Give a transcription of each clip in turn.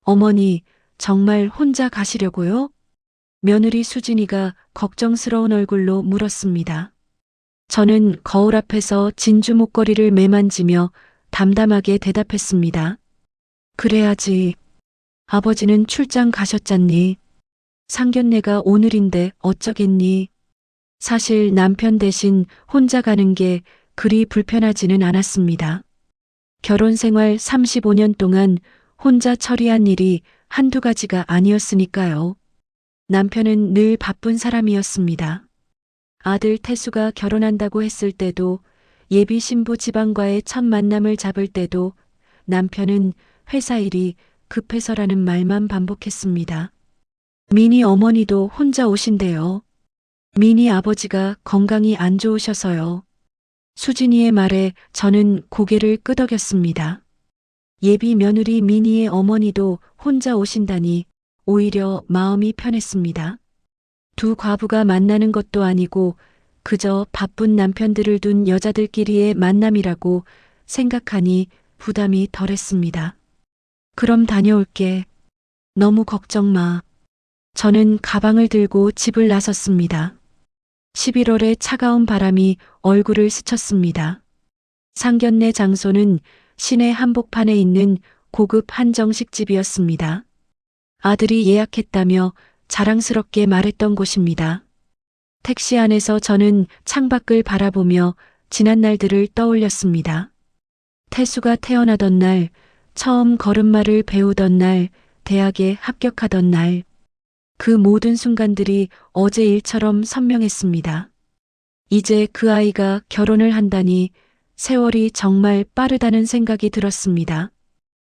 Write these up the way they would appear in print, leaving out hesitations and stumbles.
어머니, 정말 혼자 가시려고요? 며느리 수진이가 걱정스러운 얼굴로 물었습니다. 저는 거울 앞에서 진주 목걸이를 매만지며 담담하게 대답했습니다. 그래야지. 아버지는 출장 가셨잖니. 상견례가 오늘인데 어쩌겠니. 사실 남편 대신 혼자 가는 게 그리 불편하지는 않았습니다. 결혼 생활 35년 동안 혼자 처리한 일이 한두 가지가 아니었으니까요. 남편은 늘 바쁜 사람이었습니다. 아들 태수가 결혼한다고 했을 때도, 예비 신부 지방과의 첫 만남을 잡을 때도 남편은 회사 일이 급해서라는 말만 반복했습니다. 미니 어머니도 혼자 오신대요. 미니 아버지가 건강이 안 좋으셔서요. 수진이의 말에 저는 고개를 끄덕였습니다. 예비 며느리 미니의 어머니도 혼자 오신다니 오히려 마음이 편했습니다. 두 과부가 만나는 것도 아니고 그저 바쁜 남편들을 둔 여자들끼리의 만남이라고 생각하니 부담이 덜했습니다. 그럼 다녀올게. 너무 걱정 마. 저는 가방을 들고 집을 나섰습니다. 11월의 차가운 바람이 얼굴을 스쳤습니다. 상견례 장소는 시내 한복판에 있는 고급 한정식집이었습니다. 아들이 예약했다며 자랑스럽게 말했던 곳입니다. 택시 안에서 저는 창밖을 바라보며 지난 날들을 떠올렸습니다. 태수가 태어나던 날, 처음 걸음마를 배우던 날, 대학에 합격하던 날, 그 모든 순간들이 어제 일처럼 선명했습니다. 이제 그 아이가 결혼을 한다니 세월이 정말 빠르다는 생각이 들었습니다.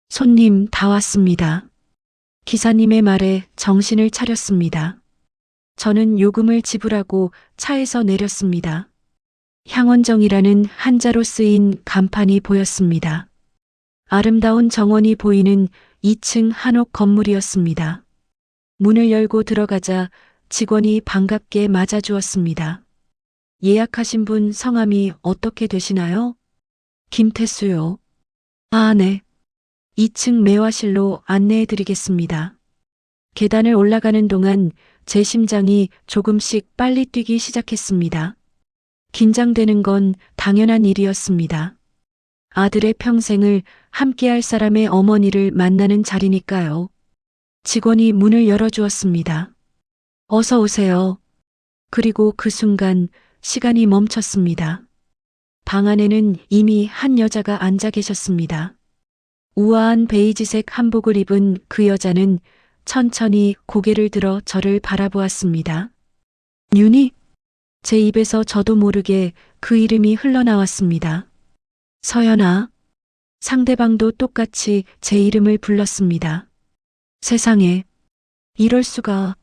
손님 다 왔습니다. 기사님의 말에 정신을 차렸습니다. 저는 요금을 지불하고 차에서 내렸습니다. 향원정이라는 한자로 쓰인 간판이 보였습니다. 아름다운 정원이 보이는 2층 한옥 건물이었습니다. 문을 열고 들어가자 직원이 반갑게 맞아주었습니다. 예약하신 분 성함이 어떻게 되시나요? 김태수요. 아, 네. 2층 매화실로 안내해 드리겠습니다. 계단을 올라가는 동안 제 심장이 조금씩 빨리 뛰기 시작했습니다. 긴장되는 건 당연한 일이었습니다. 아들의 평생을 함께할 사람의 어머니를 만나는 자리니까요. 직원이 문을 열어주었습니다. 어서 오세요. 그리고 그 순간 시간이 멈췄습니다. 방 안에는 이미 한 여자가 앉아 계셨습니다. 우아한 베이지색 한복을 입은 그 여자는 천천히 고개를 들어 저를 바라보았습니다. 윤희? 제 입에서 저도 모르게 그 이름이 흘러나왔습니다. 서연아. 상대방도 똑같이 제 이름을 불렀습니다. 세상에, 이럴 수가.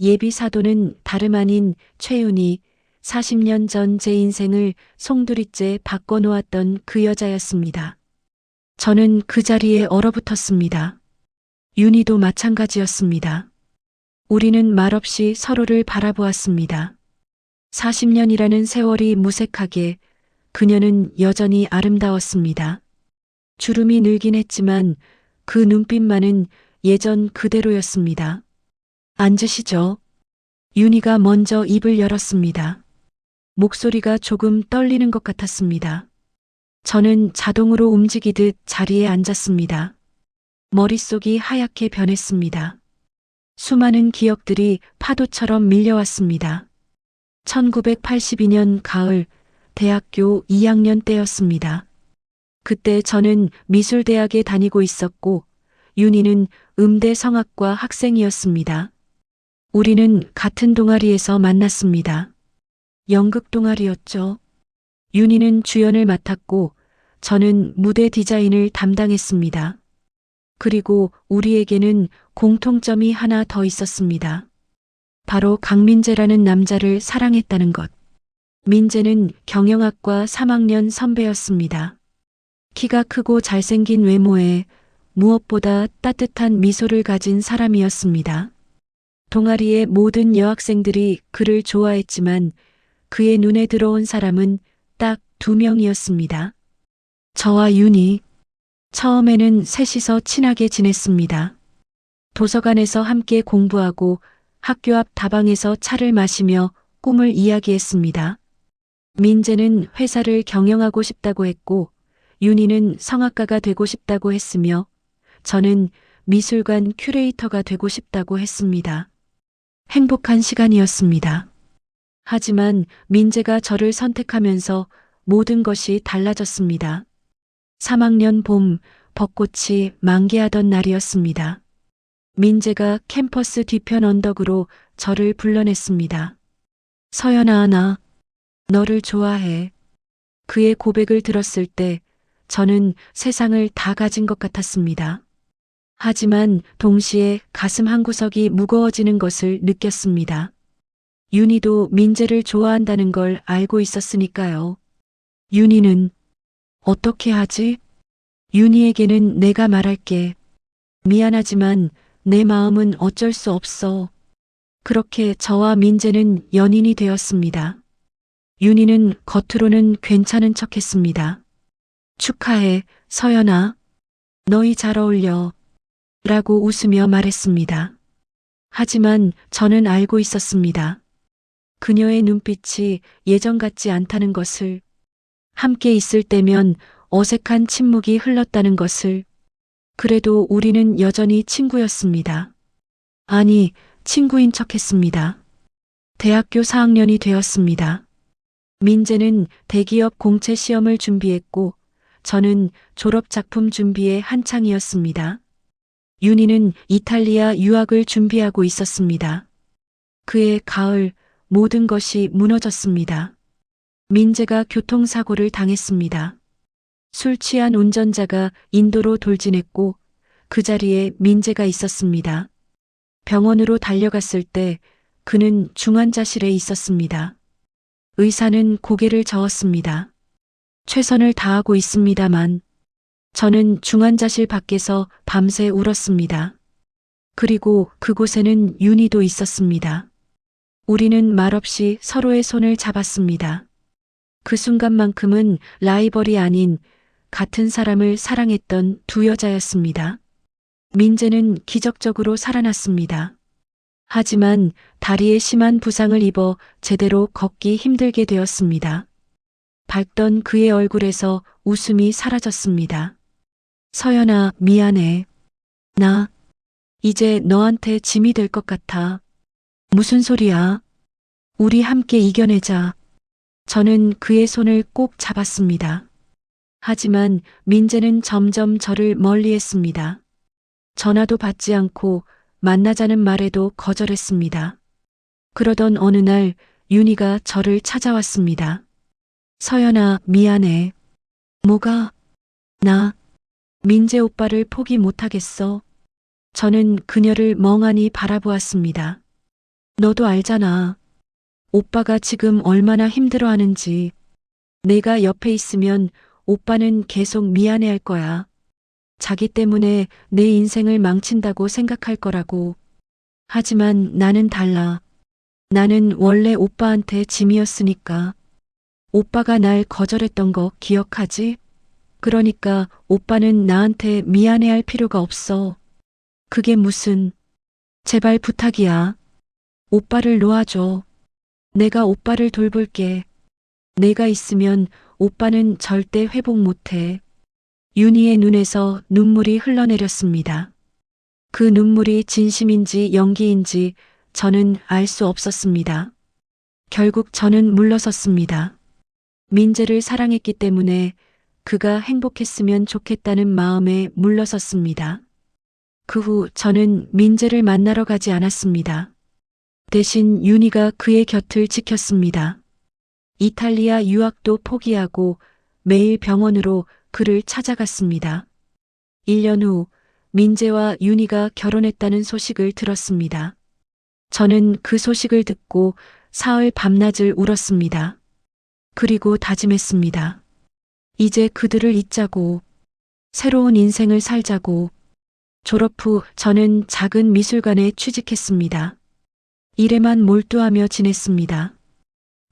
예비 사도는 다름 아닌 최윤희, 40년 전 제 인생을 송두리째 바꿔놓았던 그 여자였습니다. 저는 그 자리에 얼어붙었습니다. 윤희도 마찬가지였습니다. 우리는 말없이 서로를 바라보았습니다. 40년이라는 세월이 무색하게 그녀는 여전히 아름다웠습니다. 주름이 늘긴 했지만 그 눈빛만은 예전 그대로였습니다. 앉으시죠. 윤희가 먼저 입을 열었습니다. 목소리가 조금 떨리는 것 같았습니다. 저는 자동으로 움직이듯 자리에 앉았습니다. 머릿속이 하얗게 변했습니다. 수많은 기억들이 파도처럼 밀려왔습니다. 1982년 가을, 대학교 2학년 때였습니다. 그때 저는 미술대학에 다니고 있었고 윤희는 음대 성악과 학생이었습니다. 우리는 같은 동아리에서 만났습니다. 연극 동아리였죠. 윤희는 주연을 맡았고 저는 무대 디자인을 담당했습니다. 그리고 우리에게는 공통점이 하나 더 있었습니다. 바로 강민재라는 남자를 사랑했다는 것. 민재는 경영학과 3학년 선배였습니다. 키가 크고 잘생긴 외모에 무엇보다 따뜻한 미소를 가진 사람이었습니다. 동아리의 모든 여학생들이 그를 좋아했지만 그의 눈에 들어온 사람은 딱 2명이었습니다. 저와 윤희. 처음에는 셋이서 친하게 지냈습니다. 도서관에서 함께 공부하고 학교 앞 다방에서 차를 마시며 꿈을 이야기했습니다. 민재는 회사를 경영하고 싶다고 했고, 윤희는 성악가가 되고 싶다고 했으며, 저는 미술관 큐레이터가 되고 싶다고 했습니다. 행복한 시간이었습니다. 하지만 민재가 저를 선택하면서 모든 것이 달라졌습니다. 3학년 봄, 벚꽃이 만개하던 날이었습니다. 민재가 캠퍼스 뒤편 언덕으로 저를 불러냈습니다. 서연아, 나 너를 좋아해. 그의 고백을 들었을 때 저는 세상을 다 가진 것 같았습니다. 하지만 동시에 가슴 한구석이 무거워지는 것을 느꼈습니다. 윤희도 민재를 좋아한다는 걸 알고 있었으니까요. 윤희는 어떻게 하지? 윤희에게는 내가 말할게. 미안하지만 내 마음은 어쩔 수 없어. 그렇게 저와 민재는 연인이 되었습니다. 윤희는 겉으로는 괜찮은 척했습니다. 축하해, 서연아. 너희 잘 어울려. 라고 웃으며 말했습니다. 하지만 저는 알고 있었습니다. 그녀의 눈빛이 예전 같지 않다는 것을, 함께 있을 때면 어색한 침묵이 흘렀다는 것을, 그래도 우리는 여전히 친구였습니다. 아니, 친구인 척했습니다. 대학교 4학년이 되었습니다. 민재는 대기업 공채 시험을 준비했고, 저는 졸업 작품 준비에 한창이었습니다. 윤희는 이탈리아 유학을 준비하고 있었습니다. 그해 가을 모든 것이 무너졌습니다. 민재가 교통사고를 당했습니다. 술 취한 운전자가 인도로 돌진했고 그 자리에 민재가 있었습니다. 병원으로 달려갔을 때 그는 중환자실에 있었습니다. 의사는 고개를 저었습니다. 최선을 다하고 있습니다만 저는 중환자실 밖에서 밤새 울었습니다. 그리고 그곳에는 윤희도 있었습니다. 우리는 말없이 서로의 손을 잡았습니다. 그 순간만큼은 라이벌이 아닌 같은 사람을 사랑했던 두 여자였습니다. 민재는 기적적으로 살아났습니다. 하지만 다리에 심한 부상을 입어 제대로 걷기 힘들게 되었습니다. 밝던 그의 얼굴에서 웃음이 사라졌습니다. 서연아, 미안해. 나 이제 너한테 짐이 될 것 같아. 무슨 소리야? 우리 함께 이겨내자. 저는 그의 손을 꼭 잡았습니다. 하지만 민재는 점점 저를 멀리했습니다. 전화도 받지 않고 만나자는 말에도 거절했습니다. 그러던 어느 날 윤희가 저를 찾아왔습니다. 서연아, 미안해. 뭐가? 나 민재 오빠를 포기 못하겠어. 저는 그녀를 멍하니 바라보았습니다. 너도 알잖아. 오빠가 지금 얼마나 힘들어하는지. 내가 옆에 있으면 오빠는 계속 미안해할 거야. 자기 때문에 내 인생을 망친다고 생각할 거라고. 하지만 나는 달라. 나는 원래 오빠한테 짐이었으니까. 오빠가 날 거절했던 거 기억하지? 그러니까 오빠는 나한테 미안해할 필요가 없어. 그게 무슨, 제발 부탁이야. 오빠를 놓아줘. 내가 오빠를 돌볼게. 내가 있으면 오빠는 절대 회복 못해. 윤희의 눈에서 눈물이 흘러내렸습니다. 그 눈물이 진심인지 연기인지 저는 알 수 없었습니다. 결국 저는 물러섰습니다. 민재를 사랑했기 때문에 그가 행복했으면 좋겠다는 마음에 물러섰습니다. 그 후 저는 민재를 만나러 가지 않았습니다. 대신 윤희가 그의 곁을 지켰습니다. 이탈리아 유학도 포기하고 매일 병원으로 그를 찾아갔습니다. 1년 후 민재와 윤희가 결혼했다는 소식을 들었습니다. 저는 그 소식을 듣고 사흘 밤낮을 울었습니다. 그리고 다짐했습니다. 이제 그들을 잊자고, 새로운 인생을 살자고. 졸업 후 저는 작은 미술관에 취직했습니다. 일에만 몰두하며 지냈습니다.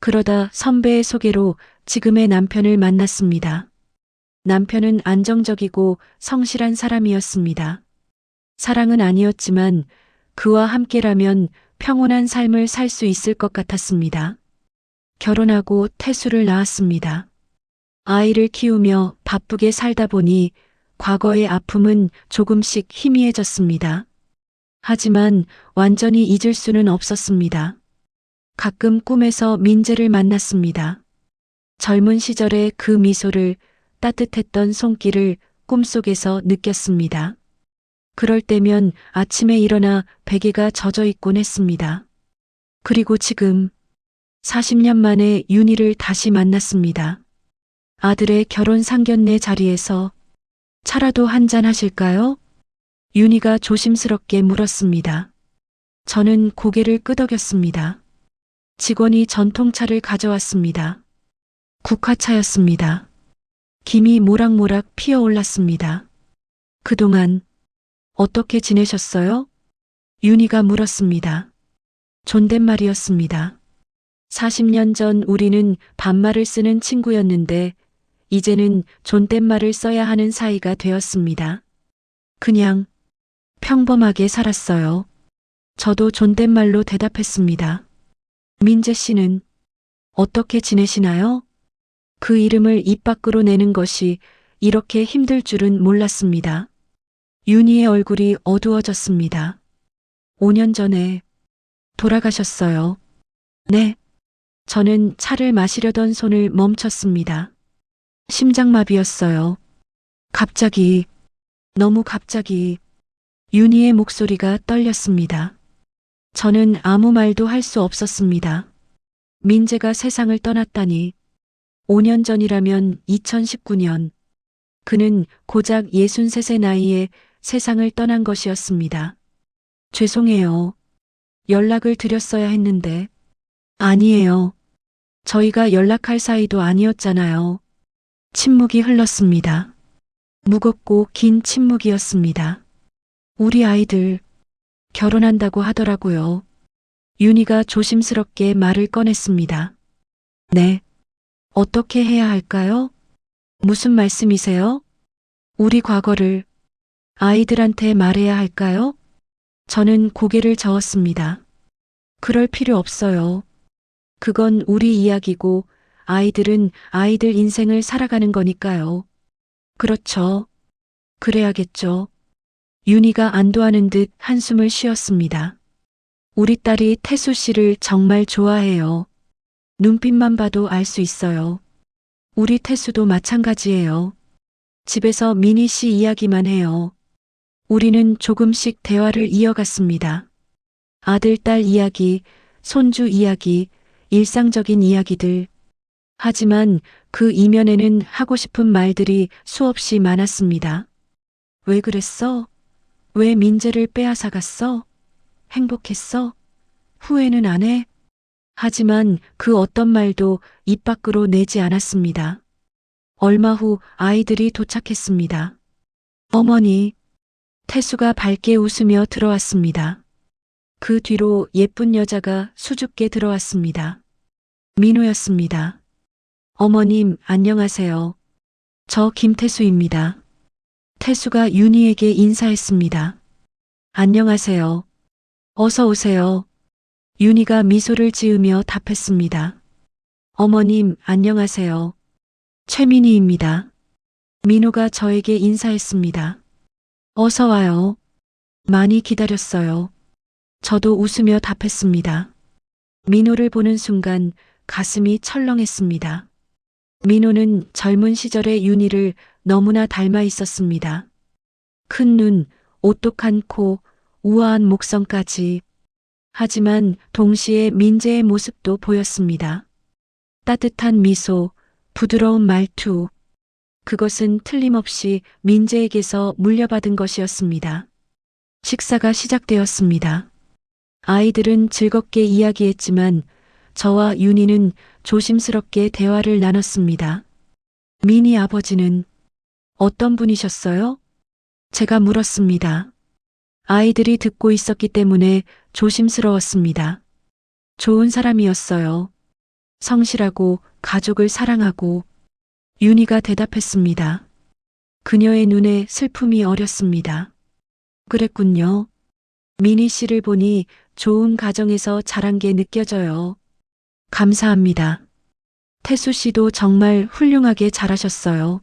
그러다 선배의 소개로 지금의 남편을 만났습니다. 남편은 안정적이고 성실한 사람이었습니다. 사랑은 아니었지만 그와 함께라면 평온한 삶을 살 수 있을 것 같았습니다. 결혼하고 태수를 낳았습니다. 아이를 키우며 바쁘게 살다 보니 과거의 아픔은 조금씩 희미해졌습니다. 하지만 완전히 잊을 수는 없었습니다. 가끔 꿈에서 민재를 만났습니다. 젊은 시절의 그 미소를, 따뜻했던 손길을 꿈속에서 느꼈습니다. 그럴 때면 아침에 일어나 베개가 젖어 있곤 했습니다. 그리고 지금 40년 만에 윤희를 다시 만났습니다. 아들의 결혼 상견례 자리에서 차라도 한잔 하실까요? 윤희가 조심스럽게 물었습니다. 저는 고개를 끄덕였습니다. 직원이 전통차를 가져왔습니다. 국화차였습니다. 김이 모락모락 피어올랐습니다. 그동안 어떻게 지내셨어요? 윤희가 물었습니다. 존댓말이었습니다. 40년 전 우리는 반말을 쓰는 친구였는데 이제는 존댓말을 써야 하는 사이가 되었습니다. 그냥 평범하게 살았어요. 저도 존댓말로 대답했습니다. 민재 씨는 어떻게 지내시나요? 그 이름을 입 밖으로 내는 것이 이렇게 힘들 줄은 몰랐습니다. 윤희의 얼굴이 어두워졌습니다. 5년 전에 돌아가셨어요. 네. 저는 차를 마시려던 손을 멈췄습니다. 심장마비였어요. 갑자기, 너무 갑자기 윤희의 목소리가 떨렸습니다. 저는 아무 말도 할 수 없었습니다. 민재가 세상을 떠났다니. 5년 전이라면 2019년. 그는 고작 63세 나이에 세상을 떠난 것이었습니다. 죄송해요. 연락을 드렸어야 했는데. 아니에요. 저희가 연락할 사이도 아니었잖아요. 침묵이 흘렀습니다. 무겁고 긴 침묵이었습니다. 우리 아이들 결혼한다고 하더라고요. 윤희가 조심스럽게 말을 꺼냈습니다. 네. 어떻게 해야 할까요? 무슨 말씀이세요? 우리 과거를 아이들한테 말해야 할까요? 저는 고개를 저었습니다. 그럴 필요 없어요. 그건 우리 이야기고 아이들은 아이들 인생을 살아가는 거니까요. 그렇죠. 그래야겠죠. 윤희가 안도하는 듯 한숨을 쉬었습니다. 우리 딸이 태수 씨를 정말 좋아해요. 눈빛만 봐도 알 수 있어요. 우리 태수도 마찬가지예요. 집에서 미니 씨 이야기만 해요. 우리는 조금씩 대화를 이어갔습니다. 아들, 딸 이야기, 손주 이야기, 일상적인 이야기들. 하지만 그 이면에는 하고 싶은 말들이 수없이 많았습니다. 왜 그랬어? 왜 민재를 빼앗아갔어? 행복했어? 후회는 안 해? 하지만 그 어떤 말도 입 밖으로 내지 않았습니다. 얼마 후 아이들이 도착했습니다. 어머니, 태수가 밝게 웃으며 들어왔습니다. 그 뒤로 예쁜 여자가 수줍게 들어왔습니다. 민호였습니다. 어머님, 안녕하세요. 저 김태수입니다. 태수가 윤희에게 인사했습니다. 안녕하세요. 어서 오세요. 윤희가 미소를 지으며 답했습니다. 어머님, 안녕하세요. 최민희입니다. 민호가 저에게 인사했습니다. 어서 와요. 많이 기다렸어요. 저도 웃으며 답했습니다. 민호를 보는 순간 가슴이 철렁했습니다. 민호는 젊은 시절의 윤희를 너무나 닮아 있었습니다. 큰 눈, 오똑한 코, 우아한 목성까지. 하지만 동시에 민재의 모습도 보였습니다. 따뜻한 미소, 부드러운 말투. 그것은 틀림없이 민재에게서 물려받은 것이었습니다. 식사가 시작되었습니다. 아이들은 즐겁게 이야기했지만 저와 윤희는 조심스럽게 대화를 나눴습니다. 민희 아버지는 어떤 분이셨어요? 제가 물었습니다. 아이들이 듣고 있었기 때문에 조심스러웠습니다. 좋은 사람이었어요. 성실하고 가족을 사랑하고. 윤희가 대답했습니다. 그녀의 눈에 슬픔이 어렸습니다. 그랬군요. 미니 씨를 보니 좋은 가정에서 자란 게 느껴져요. 감사합니다. 태수 씨도 정말 훌륭하게 잘하셨어요.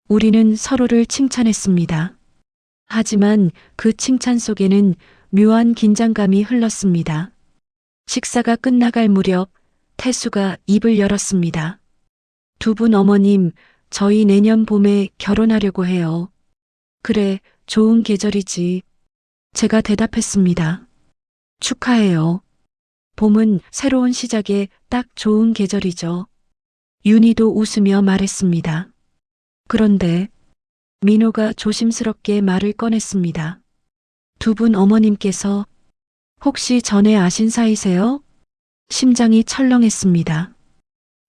우리는 서로를 칭찬했습니다. 하지만 그 칭찬 속에는 묘한 긴장감이 흘렀습니다. 식사가 끝나갈 무렵 태수가 입을 열었습니다. 두 분 어머님, 저희 내년 봄에 결혼하려고 해요. 그래, 좋은 계절이지. 제가 대답했습니다. 축하해요. 봄은 새로운 시작에 딱 좋은 계절이죠. 윤희도 웃으며 말했습니다. 그런데 민호가 조심스럽게 말을 꺼냈습니다. 두 분 어머님께서 혹시 전에 아신 사이세요? 심장이 철렁했습니다.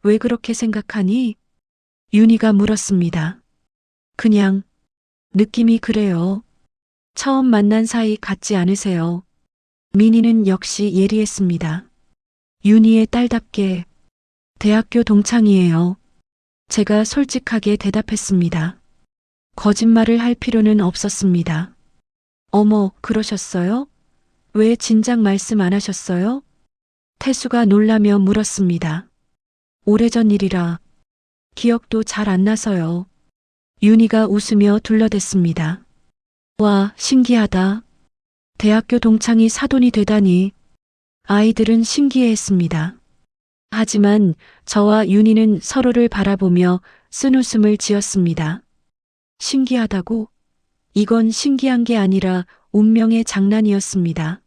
왜 그렇게 생각하니? 윤희가 물었습니다. 그냥 느낌이 그래요. 처음 만난 사이 같지 않으세요? 민희는 역시 예리했습니다. 윤희의 딸답게 대학교 동창이에요. 제가 솔직하게 대답했습니다. 거짓말을 할 필요는 없었습니다. 어머, 그러셨어요? 왜 진작 말씀 안 하셨어요? 태수가 놀라며 물었습니다. 오래전 일이라 기억도 잘 안 나서요. 윤희가 웃으며 둘러댔습니다. 와, 신기하다. 대학교 동창이 사돈이 되다니. 아이들은 신기해했습니다. 하지만 저와 윤희는 서로를 바라보며 쓴웃음을 지었습니다. 신기하다고? 이건 신기한 게 아니라 운명의 장난이었습니다.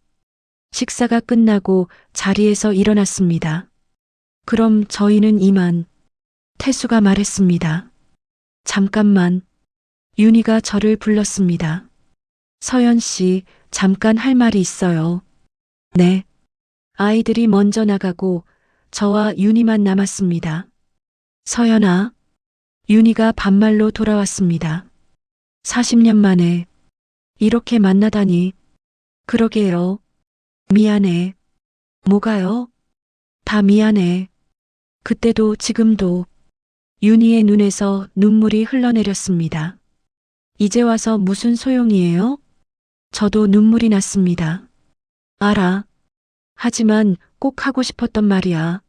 식사가 끝나고 자리에서 일어났습니다. 그럼 저희는 이만. 태수가 말했습니다. 잠깐만. 윤희가 저를 불렀습니다. 서연 씨, 잠깐 할 말이 있어요. 네. 아이들이 먼저 나가고 저와 윤희만 남았습니다. 서연아. 윤희가 반말로 돌아왔습니다. 40년 만에 이렇게 만나다니. 그러게요. 미안해. 뭐가요? 다 미안해. 그때도 지금도. 윤희의 눈에서 눈물이 흘러내렸습니다. 이제 와서 무슨 소용이에요? 저도 눈물이 났습니다. 알아. 하지만 꼭 하고 싶었던 말이야.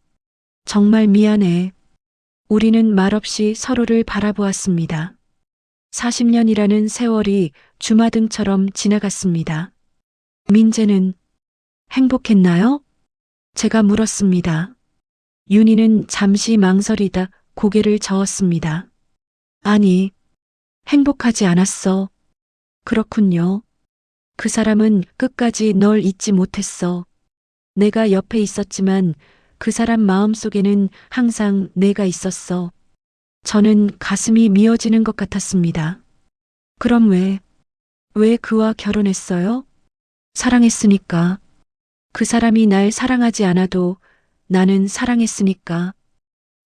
정말 미안해. 우리는 말없이 서로를 바라보았습니다. 40년이라는 세월이 주마등처럼 지나갔습니다. 민재는 행복했나요? 제가 물었습니다. 윤희는 잠시 망설이다 고개를 저었습니다. 아니, 행복하지 않았어. 그렇군요. 그 사람은 끝까지 널 잊지 못했어. 내가 옆에 있었지만 그 사람 마음속에는 항상 내가 있었어. 저는 가슴이 미어지는 것 같았습니다. 그럼 왜 그와 결혼했어요? 사랑했으니까. 그 사람이 날 사랑하지 않아도 나는 사랑했으니까.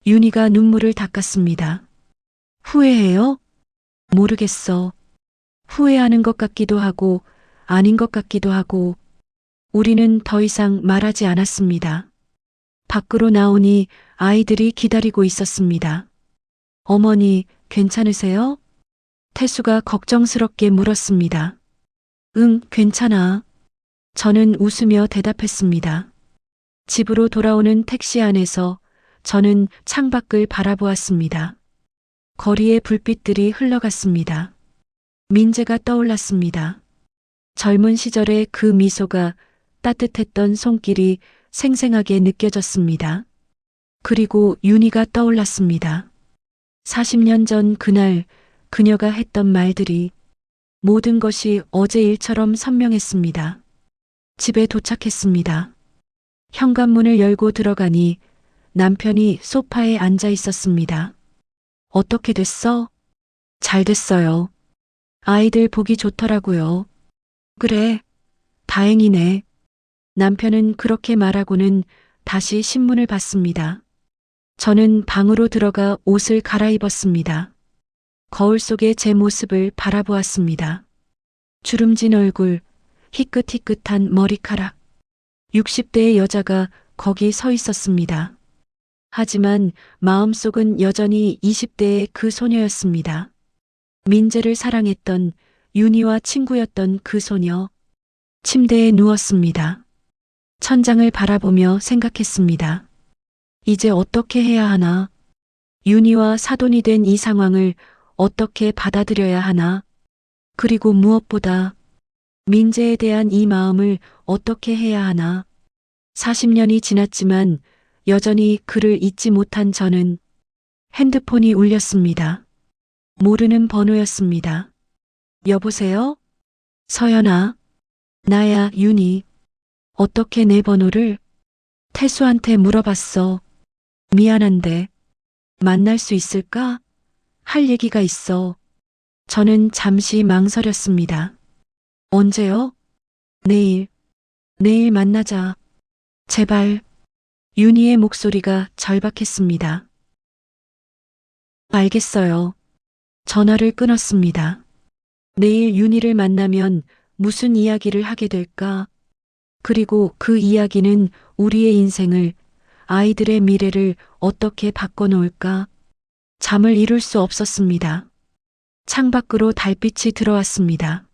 윤희가 눈물을 닦았습니다. 후회해요? 모르겠어. 후회하는 것 같기도 하고 아닌 것 같기도 하고. 우리는 더 이상 말하지 않았습니다. 밖으로 나오니 아이들이 기다리고 있었습니다. 어머니, 괜찮으세요? 태수가 걱정스럽게 물었습니다. 응, 괜찮아. 저는 웃으며 대답했습니다. 집으로 돌아오는 택시 안에서 저는 창밖을 바라보았습니다. 거리의 불빛들이 흘러갔습니다. 민재가 떠올랐습니다. 젊은 시절의 그 미소가 따뜻했던 손길이 생생하게 느껴졌습니다. 그리고 윤희가 떠올랐습니다. 40년 전 그날 그녀가 했던 말들이 모든 것이 어제 일처럼 선명했습니다. 집에 도착했습니다. 현관문을 열고 들어가니 남편이 소파에 앉아 있었습니다. 어떻게 됐어? 잘 됐어요. 아이들 보기 좋더라고요. 그래, 다행이네. 남편은 그렇게 말하고는 다시 신문을 봤습니다. 저는 방으로 들어가 옷을 갈아입었습니다. 거울 속의 제 모습을 바라보았습니다. 주름진 얼굴, 희끗희끗한 머리카락. 60대의 여자가 거기 서 있었습니다. 하지만 마음속은 여전히 20대의 그 소녀였습니다. 민재를 사랑했던 윤희와 친구였던 그 소녀. 침대에 누웠습니다. 천장을 바라보며 생각했습니다. 이제 어떻게 해야 하나? 윤희와 사돈이 된 이 상황을 어떻게 받아들여야 하나? 그리고 무엇보다 민재에 대한 이 마음을 어떻게 해야 하나? 40년이 지났지만 여전히 그를 잊지 못한 저는 핸드폰이 울렸습니다. 모르는 번호였습니다. 여보세요? 서연아. 나야, 윤희. 어떻게 내 번호를? 태수한테 물어봤어. 미안한데 만날 수 있을까? 할 얘기가 있어. 저는 잠시 망설였습니다. 언제요? 내일. 내일 만나자. 제발. 윤희의 목소리가 절박했습니다. 알겠어요. 전화를 끊었습니다. 내일 윤희를 만나면 무슨 이야기를 하게 될까? 그리고 그 이야기는 우리의 인생을, 아이들의 미래를 어떻게 바꿔놓을까? 잠을 이룰 수 없었습니다. 창밖으로 달빛이 들어왔습니다.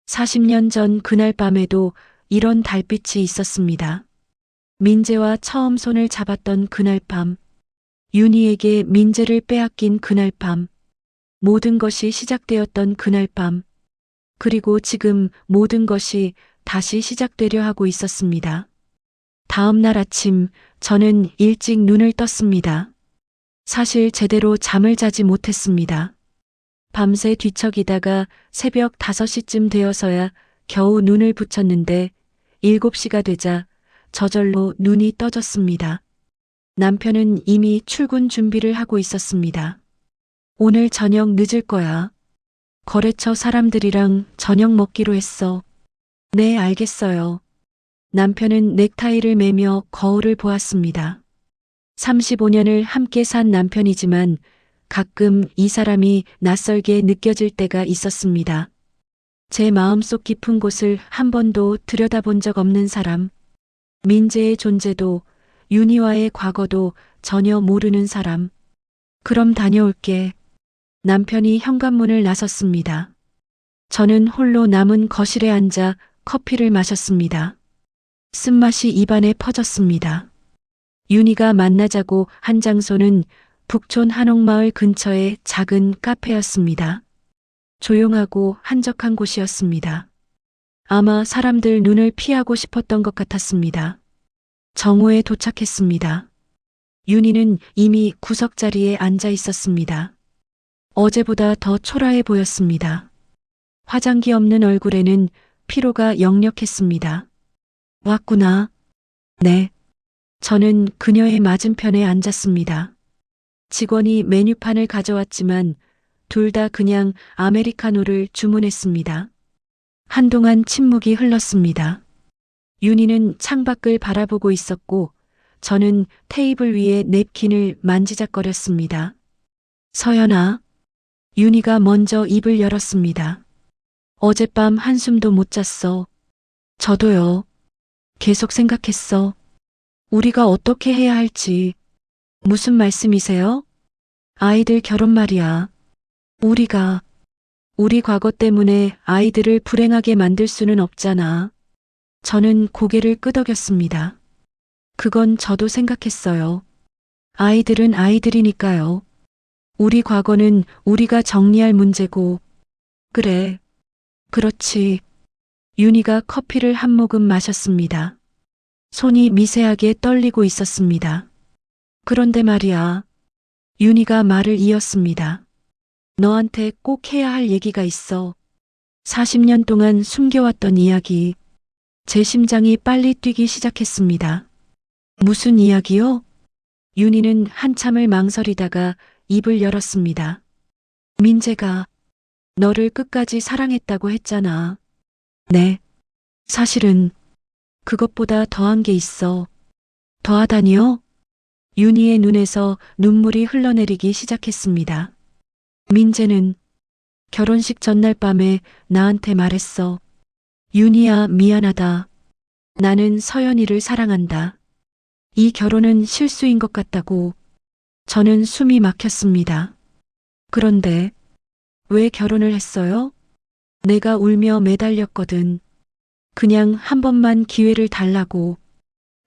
40년 전 그날 밤에도 이런 달빛이 있었습니다. 민재와 처음 손을 잡았던 그날 밤, 윤희에게 민재를 빼앗긴 그날 밤, 모든 것이 시작되었던 그날 밤, 그리고 지금 모든 것이 다시 시작되려 하고 있었습니다. 다음 날 아침 저는 일찍 눈을 떴습니다. 사실 제대로 잠을 자지 못했습니다. 밤새 뒤척이다가 새벽 5시쯤 되어서야 겨우 눈을 붙였는데 7시가 되자 저절로 눈이 떠졌습니다. 남편은 이미 출근 준비를 하고 있었습니다. 오늘 저녁 늦을 거야. 거래처 사람들이랑 저녁 먹기로 했어. 네, 알겠어요. 남편은 넥타이를 매며 거울을 보았습니다. 35년을 함께 산 남편이지만 가끔 이 사람이 낯설게 느껴질 때가 있었습니다. 제 마음속 깊은 곳을 한 번도 들여다본 적 없는 사람. 민재의 존재도 윤희와의 과거도 전혀 모르는 사람. 그럼 다녀올게. 남편이 현관문을 나섰습니다. 저는 홀로 남은 거실에 앉아 커피를 마셨습니다. 쓴맛이 입안에 퍼졌습니다. 윤희가 만나자고 한 장소는 북촌 한옥마을 근처의 작은 카페였습니다. 조용하고 한적한 곳이었습니다. 아마 사람들 눈을 피하고 싶었던 것 같았습니다. 정오에 도착했습니다. 윤희는 이미 구석자리에 앉아 있었습니다. 어제보다 더 초라해 보였습니다. 화장기 없는 얼굴에는 피로가 역력했습니다. 왔구나. 네. 저는 그녀의 맞은편에 앉았습니다. 직원이 메뉴판을 가져왔지만 둘 다 그냥 아메리카노를 주문했습니다. 한동안 침묵이 흘렀습니다. 윤희는 창밖을 바라보고 있었고 저는 테이블 위에 냅킨을 만지작거렸습니다. 서연아. 윤희가 먼저 입을 열었습니다. 어젯밤 한숨도 못 잤어. 저도요. 계속 생각했어. 우리가 어떻게 해야 할지. 무슨 말씀이세요? 아이들 결혼 말이야. 우리 과거 때문에 아이들을 불행하게 만들 수는 없잖아. 저는 고개를 끄덕였습니다. 그건 저도 생각했어요. 아이들은 아이들이니까요. 우리 과거는 우리가 정리할 문제고. 그래. 그렇지. 윤희가 커피를 한 모금 마셨습니다. 손이 미세하게 떨리고 있었습니다. 그런데 말이야. 윤희가 말을 이었습니다. 너한테 꼭 해야 할 얘기가 있어. 40년 동안 숨겨왔던 이야기. 제 심장이 빨리 뛰기 시작했습니다. 무슨 이야기요? 윤희는 한참을 망설이다가 입을 열었습니다. 민재가 너를 끝까지 사랑했다고 했잖아. 네. 사실은 그것보다 더한 게 있어. 더하다니요? 윤희의 눈에서 눈물이 흘러내리기 시작했습니다. 민재는 결혼식 전날 밤에 나한테 말했어. 윤희야, 미안하다. 나는 서연이를 사랑한다. 이 결혼은 실수인 것 같다고. 저는 숨이 막혔습니다. 그런데 왜 결혼을 했어요? 내가 울며 매달렸거든. 그냥 한 번만 기회를 달라고.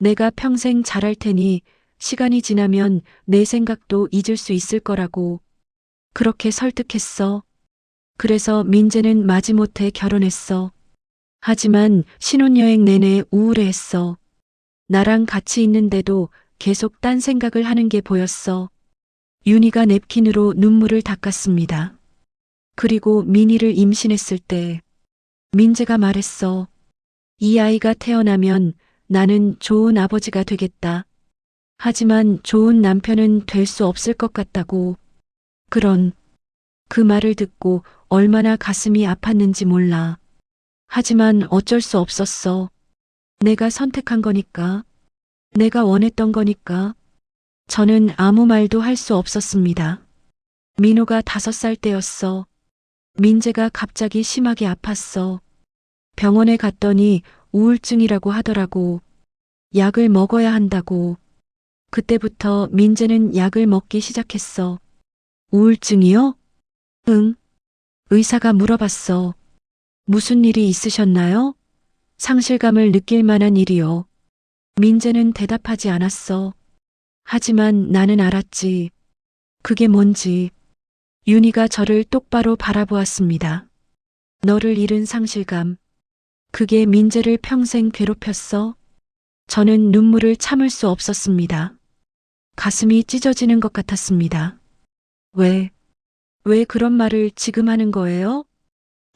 내가 평생 잘할 테니 시간이 지나면 내 생각도 잊을 수 있을 거라고. 그렇게 설득했어. 그래서 민재는 마지못해 결혼했어. 하지만 신혼여행 내내 우울해했어. 나랑 같이 있는데도 계속 딴 생각을 하는 게 보였어. 윤희가 냅킨으로 눈물을 닦았습니다. 그리고 민희를 임신했을 때 민재가 말했어. 이 아이가 태어나면 나는 좋은 아버지가 되겠다. 하지만 좋은 남편은 될 수 없을 것 같다고. 그 말을 듣고 얼마나 가슴이 아팠는지 몰라. 하지만 어쩔 수 없었어. 내가 선택한 거니까. 내가 원했던 거니까. 저는 아무 말도 할 수 없었습니다. 민호가 5살 때였어. 민재가 갑자기 심하게 아팠어. 병원에 갔더니 우울증이라고 하더라고. 약을 먹어야 한다고. 그때부터 민재는 약을 먹기 시작했어. 우울증이요? 응. 의사가 물어봤어. 무슨 일이 있으셨나요? 상실감을 느낄 만한 일이요. 민재는 대답하지 않았어. 하지만 나는 알았지. 그게 뭔지. 윤희가 저를 똑바로 바라보았습니다. 너를 잃은 상실감. 그게 민재를 평생 괴롭혔어? 저는 눈물을 참을 수 없었습니다. 가슴이 찢어지는 것 같았습니다. 왜 그런 말을 지금 하는 거예요?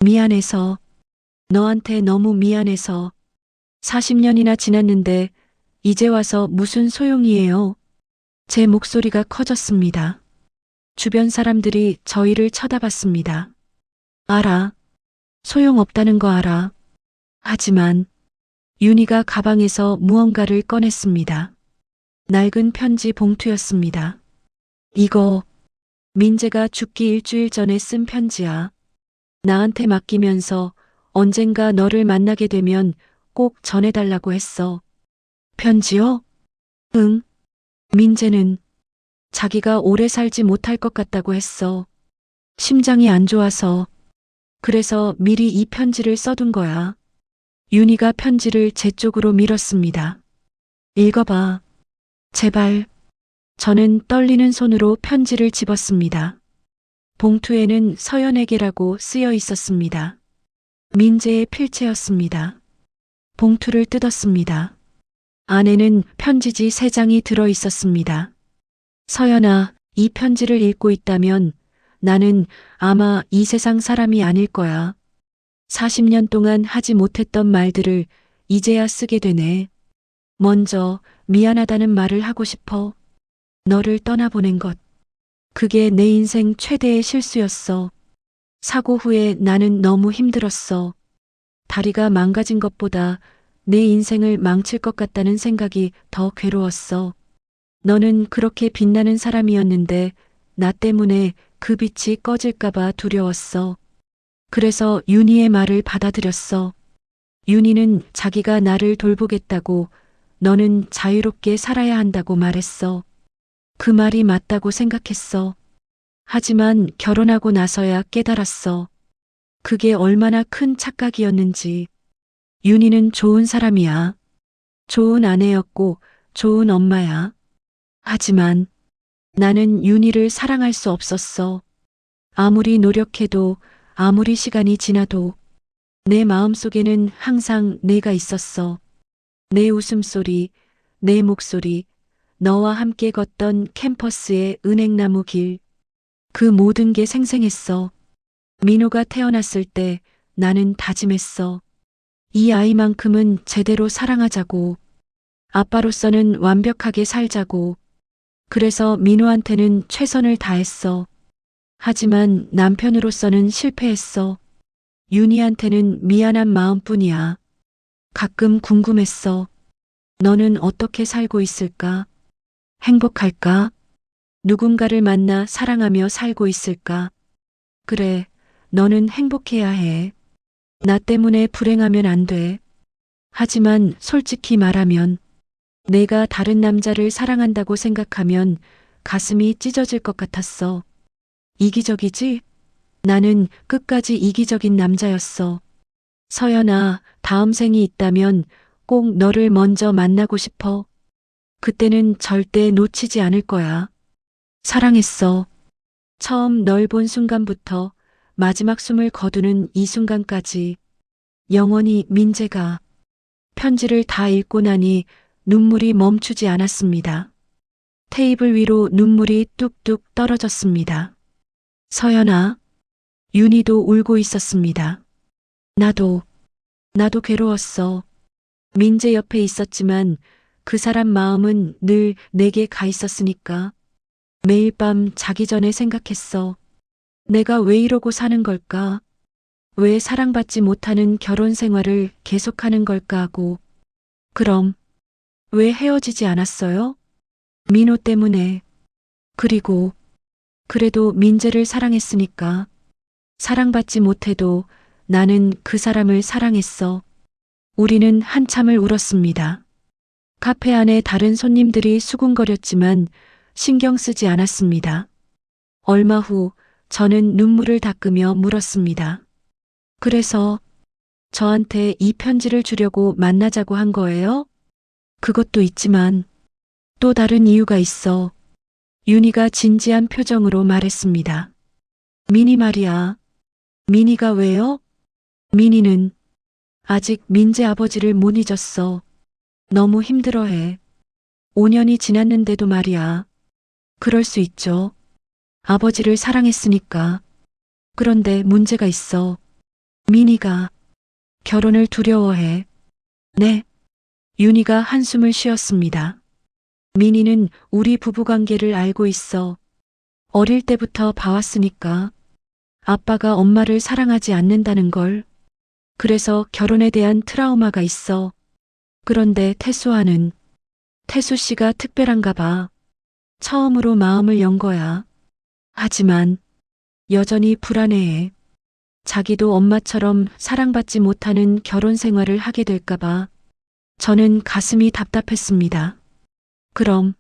미안해서. 너한테 너무 미안해서. 40년이나 지났는데 이제 와서 무슨 소용이에요? 제 목소리가 커졌습니다. 주변 사람들이 저희를 쳐다봤습니다. 알아. 소용없다는 거 알아. 하지만 윤희가 가방에서 무언가를 꺼냈습니다. 낡은 편지 봉투였습니다. 이거 민재가 죽기 일주일 전에 쓴 편지야. 나한테 맡기면서 언젠가 너를 만나게 되면 꼭 전해달라고 했어. 편지요? 응. 민재는 자기가 오래 살지 못할 것 같다고 했어. 심장이 안 좋아서. 그래서 미리 이 편지를 써둔 거야. 윤희가 편지를 제 쪽으로 밀었습니다. 읽어봐. 제발. 저는 떨리는 손으로 편지를 집었습니다. 봉투에는 서연에게라고 쓰여 있었습니다. 민재의 필체였습니다. 봉투를 뜯었습니다. 안에는 편지지 3장이 들어 있었습니다. 서연아, 이 편지를 읽고 있다면 나는 아마 이 세상 사람이 아닐 거야. 40년 동안 하지 못했던 말들을 이제야 쓰게 되네. 먼저 미안하다는 말을 하고 싶어. 너를 떠나보낸 것. 그게 내 인생 최대의 실수였어. 사고 후에 나는 너무 힘들었어. 다리가 망가진 것보다 내 인생을 망칠 것 같다는 생각이 더 괴로웠어. 너는 그렇게 빛나는 사람이었는데 나 때문에 그 빛이 꺼질까봐 두려웠어. 그래서 윤희의 말을 받아들였어. 윤희는 자기가 나를 돌보겠다고, 너는 자유롭게 살아야 한다고 말했어. 그 말이 맞다고 생각했어. 하지만 결혼하고 나서야 깨달았어. 그게 얼마나 큰 착각이었는지. 윤희는 좋은 사람이야. 좋은 아내였고 좋은 엄마야. 하지만 나는 윤희를 사랑할 수 없었어. 아무리 노력해도, 아무리 시간이 지나도 내 마음속에는 항상 내가 있었어. 내 웃음소리, 내 목소리, 너와 함께 걷던 캠퍼스의 은행나무 길. 그 모든 게 생생했어. 민호가 태어났을 때 나는 다짐했어. 이 아이만큼은 제대로 사랑하자고. 아빠로서는 완벽하게 살자고. 그래서 민호한테는 최선을 다했어. 하지만 남편으로서는 실패했어. 윤희한테는 미안한 마음뿐이야. 가끔 궁금했어. 너는 어떻게 살고 있을까? 행복할까? 누군가를 만나 사랑하며 살고 있을까? 그래, 너는 행복해야 해. 나 때문에 불행하면 안 돼. 하지만 솔직히 말하면 내가 다른 남자를 사랑한다고 생각하면 가슴이 찢어질 것 같았어. 이기적이지? 나는 끝까지 이기적인 남자였어. 서연아, 다음 생이 있다면 꼭 너를 먼저 만나고 싶어. 그때는 절대 놓치지 않을 거야. 사랑했어. 처음 널 본 순간부터 마지막 숨을 거두는 이 순간까지 영원히. 민재가 편지를 다 읽고 나니 눈물이 멈추지 않았습니다. 테이블 위로 눈물이 뚝뚝 떨어졌습니다. 서연아, 윤희도 울고 있었습니다. 나도 괴로웠어. 민재 옆에 있었지만 그 사람 마음은 늘 내게 가 있었으니까. 매일 밤 자기 전에 생각했어. 내가 왜 이러고 사는 걸까? 왜 사랑받지 못하는 결혼 생활을 계속하는 걸까 하고. 그럼 왜 헤어지지 않았어요? 민호 때문에. 그래도 민재를 사랑했으니까. 사랑받지 못해도 나는 그 사람을 사랑했어. 우리는 한참을 울었습니다. 카페 안에 다른 손님들이 수군거렸지만 신경 쓰지 않았습니다. 얼마 후 저는 눈물을 닦으며 물었습니다. 그래서 저한테 이 편지를 주려고 만나자고 한 거예요? 그것도 있지만 또 다른 이유가 있어. 윤희가 진지한 표정으로 말했습니다. 민희 말이야. 민희가 왜요? 민희는 아직 민재 아버지를 못 잊었어. 너무 힘들어해. 5년이 지났는데도 말이야. 그럴 수 있죠. 아버지를 사랑했으니까. 그런데 문제가 있어. 민희가 결혼을 두려워해. 네. 윤희가 한숨을 쉬었습니다. 민희는 우리 부부관계를 알고 있어. 어릴 때부터 봐왔으니까. 아빠가 엄마를 사랑하지 않는다는 걸. 그래서 결혼에 대한 트라우마가 있어. 그런데 태수 씨가 특별한가 봐. 처음으로 마음을 연 거야. 하지만 여전히 불안해해. 자기도 엄마처럼 사랑받지 못하는 결혼 생활을 하게 될까 봐. 저는 가슴이 답답했습니다. 그럼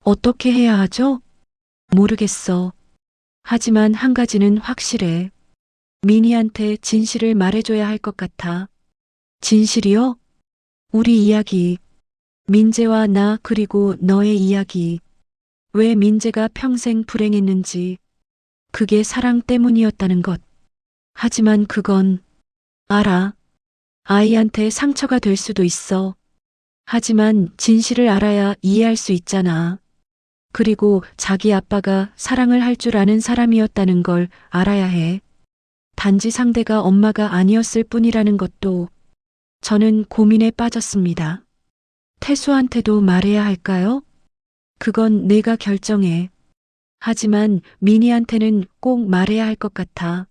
어떻게 해야 하죠? 모르겠어. 하지만 한 가지는 확실해. 민희한테 진실을 말해줘야 할 것 같아. 진실이요? 우리 이야기. 민재와 나 그리고 너의 이야기. 왜 민재가 평생 불행했는지. 그게 사랑 때문이었다는 것. 하지만 그건 알아. 아이한테 상처가 될 수도 있어. 하지만 진실을 알아야 이해할 수 있잖아. 그리고 자기 아빠가 사랑을 할 줄 아는 사람이었다는 걸 알아야 해. 단지 상대가 엄마가 아니었을 뿐이라는 것도. 저는 고민에 빠졌습니다. 태수한테도 말해야 할까요? 그건 내가 결정해. 하지만 민희한테는 꼭 말해야 할 것 같아.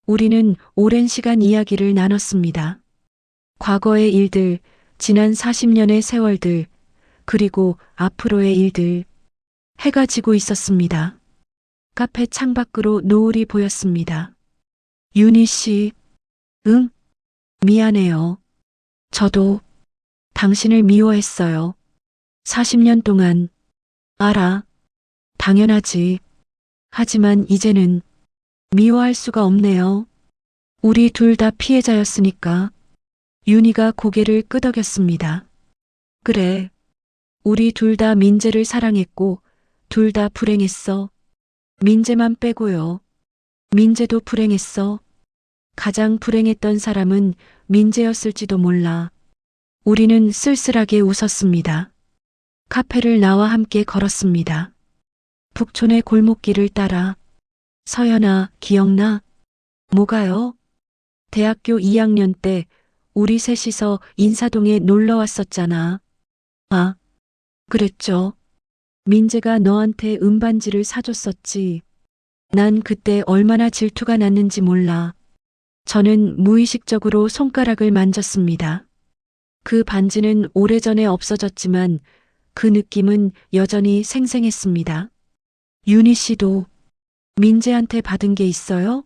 우리는 오랜 시간 이야기를 나눴습니다. 과거의 일들, 지난 40년의 세월들, 그리고 앞으로의 일들. 해가 지고 있었습니다. 카페 창밖으로 노을이 보였습니다. 윤희 씨, 응? 미안해요. 저도 당신을 미워했어요. 40년 동안. 알아. 당연하지. 하지만 이제는 미워할 수가 없네요. 우리 둘 다 피해자였으니까. 윤희가 고개를 끄덕였습니다. 그래. 우리 둘 다 민재를 사랑했고 둘 다 불행했어. 민재만 빼고요. 민재도 불행했어. 가장 불행했던 사람은 민재였을지도 몰라. 우리는 쓸쓸하게 웃었습니다. 카페를 나와 함께 걸었습니다. 북촌의 골목길을 따라. 서연아, 기억나? 뭐가요? 대학교 2학년 때 우리 셋이서 인사동에 놀러 왔었잖아. 아, 그랬죠. 민재가 너한테 은반지를 사줬었지. 난 그때 얼마나 질투가 났는지 몰라. 저는 무의식적으로 손가락을 만졌습니다. 그 반지는 오래전에 없어졌지만 그 느낌은 여전히 생생했습니다. 윤희 씨도 민재한테 받은 게 있어요?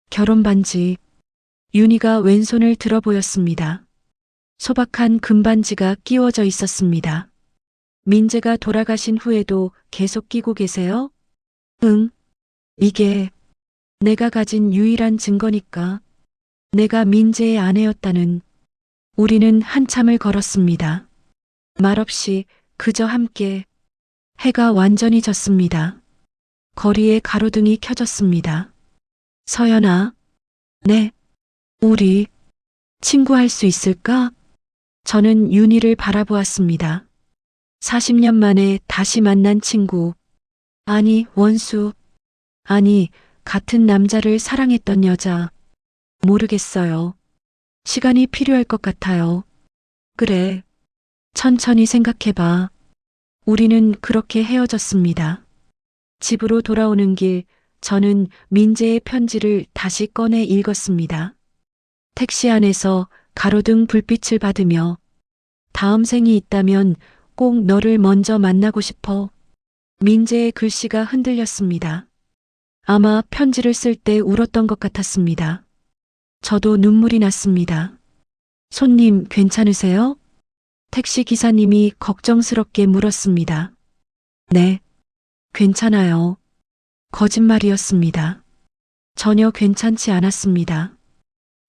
결혼 반지. 윤희가 왼손을 들어 보였습니다. 소박한 금반지가 끼워져 있었습니다. 민재가 돌아가신 후에도 계속 끼고 계세요? 응. 이게 내가 가진 유일한 증거니까. 내가 민재의 아내였다는. 우리는 한참을 걸었습니다. 말없이 그저 함께. 해가 완전히 졌습니다. 거리에 가로등이 켜졌습니다. 서연아. 네. 우리 친구할 수 있을까? 저는 윤희를 바라보았습니다. 40년 만에 다시 만난 친구. 아니, 원수. 아니, 같은 남자를 사랑했던 여자. 모르겠어요. 시간이 필요할 것 같아요. 그래. 천천히 생각해봐. 우리는 그렇게 헤어졌습니다. 집으로 돌아오는 길, 저는 민재의 편지를 다시 꺼내 읽었습니다. 택시 안에서 가로등 불빛을 받으며 다음 생이 있다면 꼭 너를 먼저 만나고 싶어. 민재의 글씨가 흔들렸습니다. 아마 편지를 쓸 때 울었던 것 같았습니다. 저도 눈물이 났습니다. 손님 괜찮으세요? 택시 기사님이 걱정스럽게 물었습니다. 네, 괜찮아요. 거짓말이었습니다. 전혀 괜찮지 않았습니다.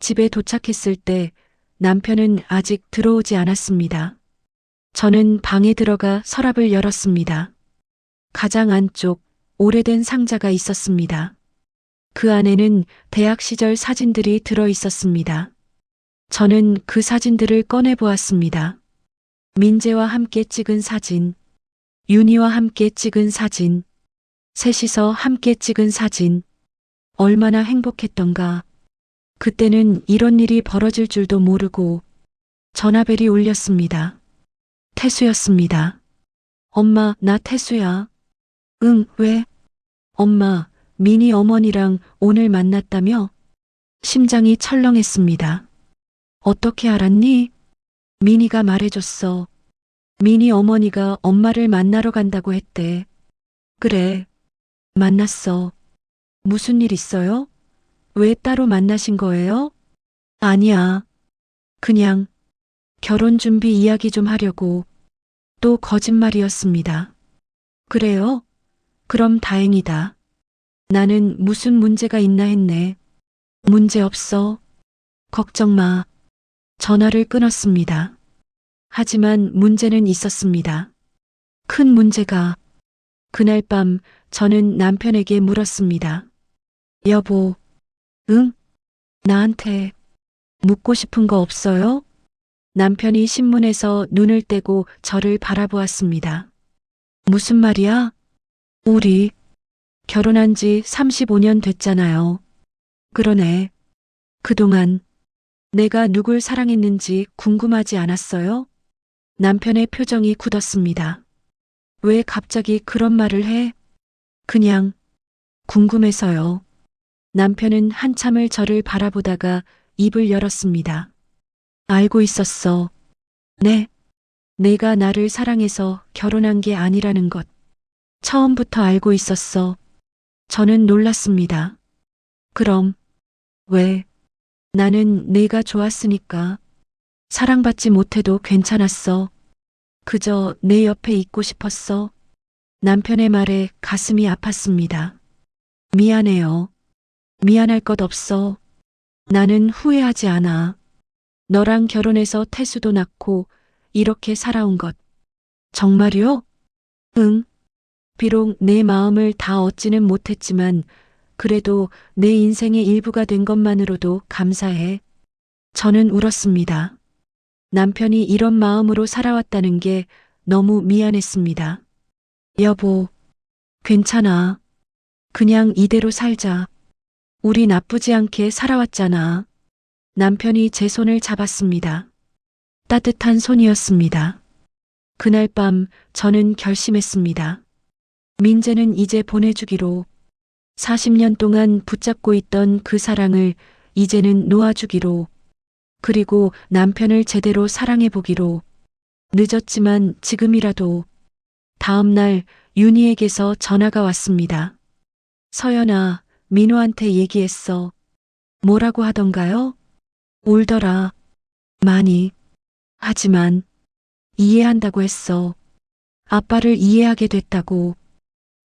집에 도착했을 때 남편은 아직 들어오지 않았습니다. 저는 방에 들어가 서랍을 열었습니다. 가장 안쪽 오래된 상자가 있었습니다. 그 안에는 대학 시절 사진들이 들어 있었습니다. 저는 그 사진들을 꺼내 보았습니다. 민재와 함께 찍은 사진, 윤희와 함께 찍은 사진, 셋이서 함께 찍은 사진. 얼마나 행복했던가. 그때는 이런 일이 벌어질 줄도 모르고 전화벨이 울렸습니다. 태수였습니다. 엄마, 나 태수야. 응, 왜? 엄마, 민희 어머니랑 오늘 만났다며? 심장이 철렁했습니다. 어떻게 알았니? 민희가 말해줬어. 민희 어머니가 엄마를 만나러 간다고 했대. 그래, 만났어. 무슨 일 있어요? 왜 따로 만나신 거예요? 아니야. 그냥 결혼 준비 이야기 좀 하려고. 또 거짓말이었습니다. 그래요? 그럼 다행이다. 나는 무슨 문제가 있나 했네. 문제 없어. 걱정 마. 전화를 끊었습니다. 하지만 문제는 있었습니다. 큰 문제가. 그날 밤 저는 남편에게 물었습니다. 여보, 응? 나한테 묻고 싶은 거 없어요? 남편이 신문에서 눈을 떼고 저를 바라보았습니다. 무슨 말이야? 우리 결혼한 지 35년 됐잖아요. 그러네. 그동안 내가 누굴 사랑했는지 궁금하지 않았어요? 남편의 표정이 굳었습니다. 왜 갑자기 그런 말을 해? 그냥 궁금해서요. 남편은 한참을 저를 바라보다가 입을 열었습니다. 알고 있었어. 네. 내가 나를 사랑해서 결혼한 게 아니라는 것. 처음부터 알고 있었어. 저는 놀랐습니다. 그럼 왜? 나는 내가 좋았으니까. 사랑받지 못해도 괜찮았어. 그저 내 옆에 있고 싶었어. 남편의 말에 가슴이 아팠습니다. 미안해요. 미안할 것 없어. 나는 후회하지 않아. 너랑 결혼해서 태수도 낳고 이렇게 살아온 것. 정말요? 응. 비록 내 마음을 다 얻지는 못했지만 그래도 내 인생의 일부가 된 것만으로도 감사해. 저는 울었습니다. 남편이 이런 마음으로 살아왔다는 게 너무 미안했습니다. 여보, 괜찮아. 그냥 이대로 살자. 우리 나쁘지 않게 살아왔잖아. 남편이 제 손을 잡았습니다. 따뜻한 손이었습니다. 그날 밤 저는 결심했습니다. 민재는 이제 보내주기로. 40년 동안 붙잡고 있던 그 사랑을 이제는 놓아주기로. 그리고 남편을 제대로 사랑해보기로. 늦었지만 지금이라도. 다음 날 윤희에게서 전화가 왔습니다. 서연아, 민호한테 얘기했어. 뭐라고 하던가요? 울더라. 많이. 하지만 이해한다고 했어. 아빠를 이해하게 됐다고.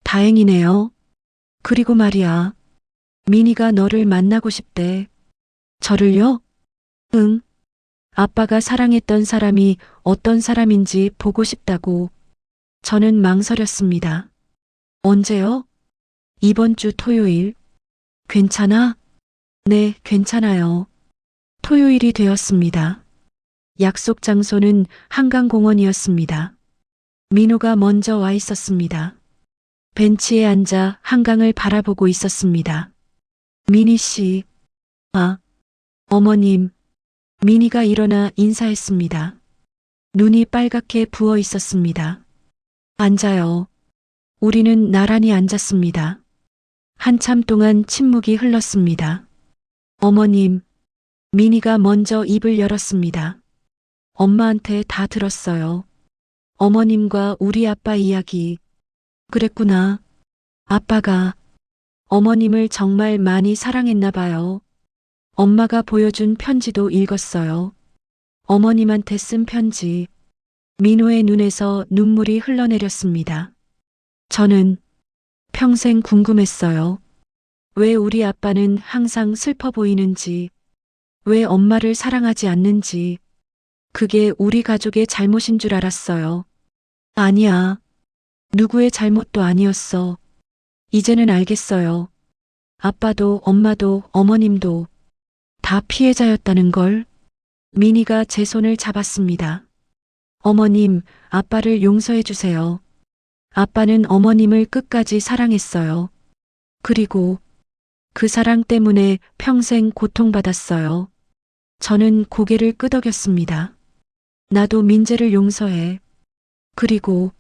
다행이네요. 그리고 말이야. 민희가 너를 만나고 싶대. 저를요? 응. 아빠가 사랑했던 사람이 어떤 사람인지 보고 싶다고. 저는 망설였습니다. 언제요? 이번 주 토요일. 괜찮아? 네, 괜찮아요. 토요일이 되었습니다. 약속 장소는 한강공원이었습니다. 민호가 먼저 와 있었습니다. 벤치에 앉아 한강을 바라보고 있었습니다. 민희 씨. 아, 어머님. 민희가 일어나 인사했습니다. 눈이 빨갛게 부어 있었습니다. 앉아요. 우리는 나란히 앉았습니다. 한참 동안 침묵이 흘렀습니다. 어머님. 민희가 먼저 입을 열었습니다. 엄마한테 다 들었어요. 어머님과 우리 아빠 이야기. 그랬구나. 아빠가 어머님을 정말 많이 사랑했나 봐요. 엄마가 보여준 편지도 읽었어요. 어머님한테 쓴 편지. 민호의 눈에서 눈물이 흘러내렸습니다. 저는 평생 궁금했어요. 왜 우리 아빠는 항상 슬퍼 보이는지, 왜 엄마를 사랑하지 않는지, 그게 우리 가족의 잘못인 줄 알았어요. 아니야. 누구의 잘못도 아니었어. 이제는 알겠어요. 아빠도 엄마도 어머님도 다 피해자였다는 걸. 민희가 제 손을 잡았습니다. 어머님, 아빠를 용서해 주세요. 아빠는 어머님을 끝까지 사랑했어요. 그리고 그 사랑 때문에 평생 고통받았어요. 저는 고개를 끄덕였습니다. 나도 민재를 용서해. 그리고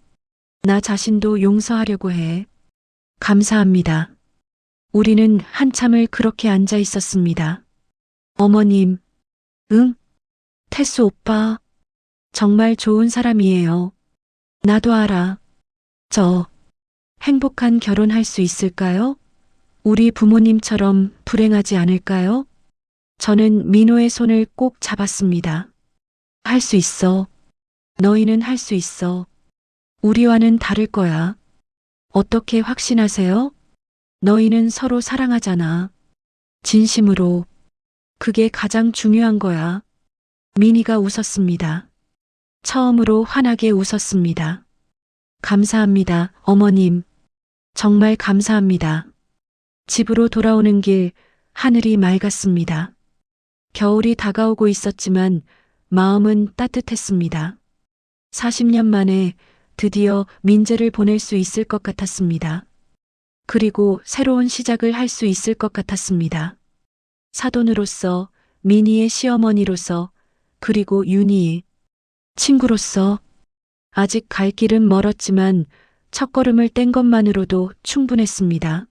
나 자신도 용서하려고 해. 감사합니다. 우리는 한참을 그렇게 앉아 있었습니다. 어머님. 응? 태수 오빠. 정말 좋은 사람이에요. 나도 알아. 저 행복한 결혼할 수 있을까요? 우리 부모님처럼 불행하지 않을까요? 저는 민호의 손을 꼭 잡았습니다. 할 수 있어. 너희는 할 수 있어. 우리와는 다를 거야. 어떻게 확신하세요? 너희는 서로 사랑하잖아. 진심으로. 그게 가장 중요한 거야. 민희가 웃었습니다. 처음으로 환하게 웃었습니다. 감사합니다, 어머님. 정말 감사합니다. 집으로 돌아오는 길, 하늘이 맑았습니다. 겨울이 다가오고 있었지만 마음은 따뜻했습니다. 40년 만에 드디어 민재를 보낼 수 있을 것 같았습니다. 그리고 새로운 시작을 할 수 있을 것 같았습니다. 사돈으로서, 민희의 시어머니로서, 그리고 윤희의 친구로서. 아직 갈 길은 멀었지만 첫걸음을 뗀 것만으로도 충분했습니다.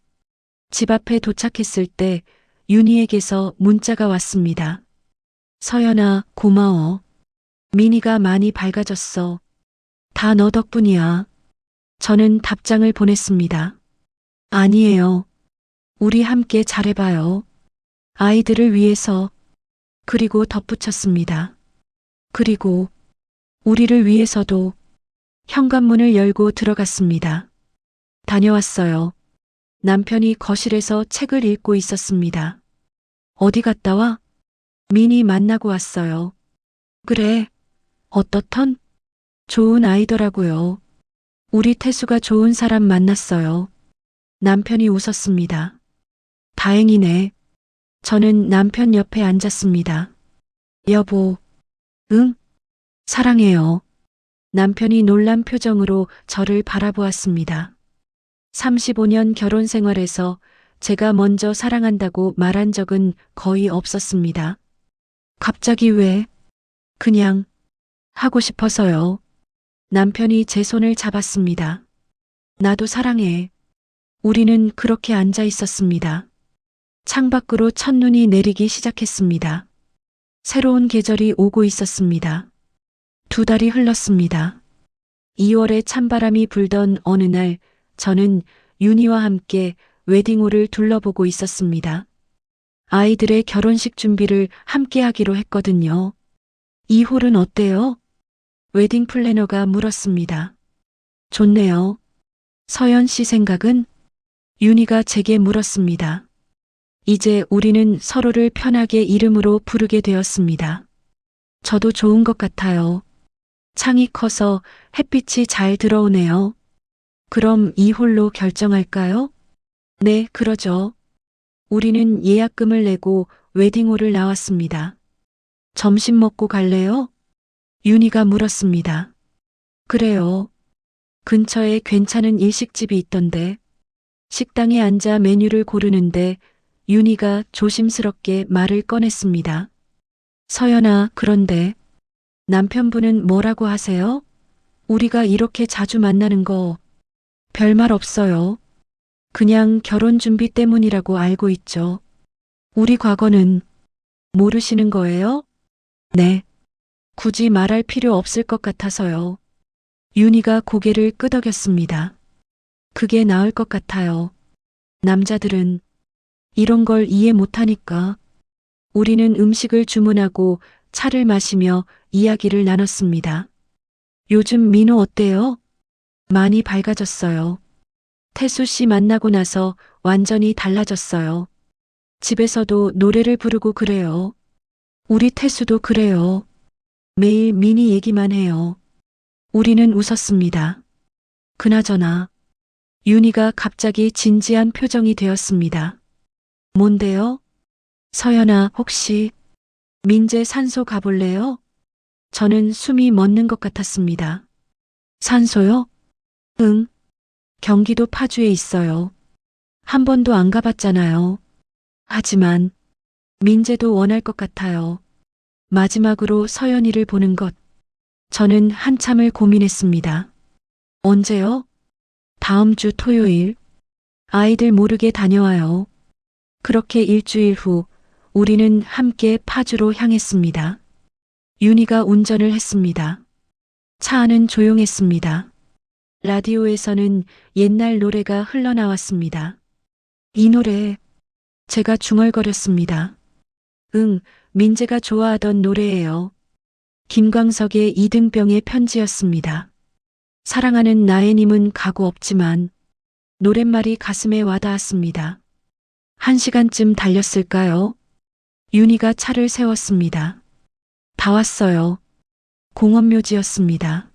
집 앞에 도착했을 때 윤희에게서 문자가 왔습니다. 서연아, 고마워. 민희가 많이 밝아졌어. 다 너 덕분이야. 저는 답장을 보냈습니다. 아니에요. 우리 함께 잘해봐요. 아이들을 위해서. 그리고 덧붙였습니다. 그리고 우리를 위해서도. 현관문을 열고 들어갔습니다. 다녀왔어요. 남편이 거실에서 책을 읽고 있었습니다. 어디 갔다 와? 민희 만나고 왔어요. 그래. 어떻던? 좋은 아이더라고요. 우리 태수가 좋은 사람 만났어요. 남편이 웃었습니다. 다행이네. 저는 남편 옆에 앉았습니다. 여보. 응? 사랑해요. 남편이 놀란 표정으로 저를 바라보았습니다. 35년 결혼 생활에서 제가 먼저 사랑한다고 말한 적은 거의 없었습니다. 갑자기 왜? 그냥 하고 싶어서요. 남편이 제 손을 잡았습니다. 나도 사랑해. 우리는 그렇게 앉아 있었습니다. 창밖으로 첫눈이 내리기 시작했습니다. 새로운 계절이 오고 있었습니다. 2달이 흘렀습니다. 2월에 찬바람이 불던 어느 날 저는 윤희와 함께 웨딩홀을 둘러보고 있었습니다. 아이들의 결혼식 준비를 함께 하기로 했거든요. 이 홀은 어때요? 웨딩 플래너가 물었습니다. 좋네요. 서연 씨 생각은? 윤희가 제게 물었습니다. 이제 우리는 서로를 편하게 이름으로 부르게 되었습니다. 저도 좋은 것 같아요. 창이 커서 햇빛이 잘 들어오네요. 그럼 이 홀로 결정할까요? 네, 그러죠. 우리는 예약금을 내고 웨딩홀을 나왔습니다. 점심 먹고 갈래요? 윤희가 물었습니다. 그래요. 근처에 괜찮은 일식집이 있던데. 식당에 앉아 메뉴를 고르는데 윤희가 조심스럽게 말을 꺼냈습니다. 서연아, 그런데 남편분은 뭐라고 하세요? 우리가 이렇게 자주 만나는 거 별말 없어요. 그냥 결혼 준비 때문이라고 알고 있죠. 우리 과거는 모르시는 거예요? 네. 굳이 말할 필요 없을 것 같아서요. 윤희가 고개를 끄덕였습니다. 그게 나을 것 같아요. 남자들은 이런 걸 이해 못하니까. 우리는 음식을 주문하고 차를 마시며 이야기를 나눴습니다. 요즘 민호 어때요? 많이 밝아졌어요. 태수 씨 만나고 나서 완전히 달라졌어요. 집에서도 노래를 부르고 그래요. 우리 태수도 그래요. 매일 미니 얘기만 해요. 우리는 웃었습니다. 그나저나 윤희가 갑자기 진지한 표정이 되었습니다. 뭔데요? 서연아, 혹시 민재 산소 가볼래요? 저는 숨이 멎는 것 같았습니다. 산소요? 응. 경기도 파주에 있어요. 한 번도 안 가봤잖아요. 하지만 민재도 원할 것 같아요. 마지막으로 서연이를 보는 것. 저는 한참을 고민했습니다. 언제요? 다음 주 토요일. 아이들 모르게 다녀와요. 그렇게 일주일 후 우리는 함께 파주로 향했습니다. 윤희가 운전을 했습니다. 차 안은 조용했습니다. 라디오에서는 옛날 노래가 흘러나왔습니다. 이 노래 제가 중얼거렸습니다. 응, 민재가 좋아하던 노래예요. 김광석의 이등병의 편지였습니다. 사랑하는 나혜님은 가고 없지만 노랫말이 가슴에 와닿았습니다. 1시간쯤 달렸을까요? 윤희가 차를 세웠습니다. 다 왔어요. 공원묘지였습니다.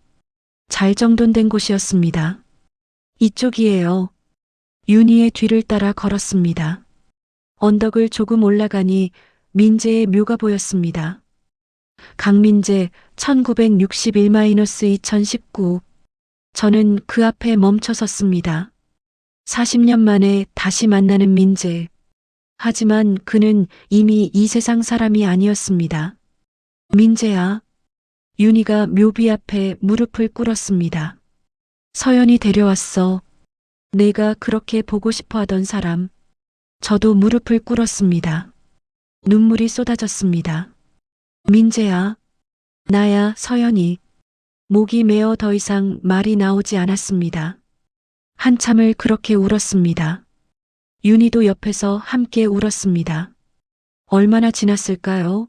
잘 정돈된 곳이었습니다. 이쪽이에요. 윤희의 뒤를 따라 걸었습니다. 언덕을 조금 올라가니 민재의 묘가 보였습니다. 강민재 1961-2019. 저는 그 앞에 멈춰 섰습니다. 40년 만에 다시 만나는 민재. 하지만 그는 이미 이 세상 사람이 아니었습니다. 민재야. 윤희가 묘비 앞에 무릎을 꿇었습니다. 서연이 데려왔어. 내가 그렇게 보고 싶어 하던 사람. 저도 무릎을 꿇었습니다. 눈물이 쏟아졌습니다. 민재야. 나야, 서연이. 목이 메어 더 이상 말이 나오지 않았습니다. 한참을 그렇게 울었습니다. 윤희도 옆에서 함께 울었습니다. 얼마나 지났을까요?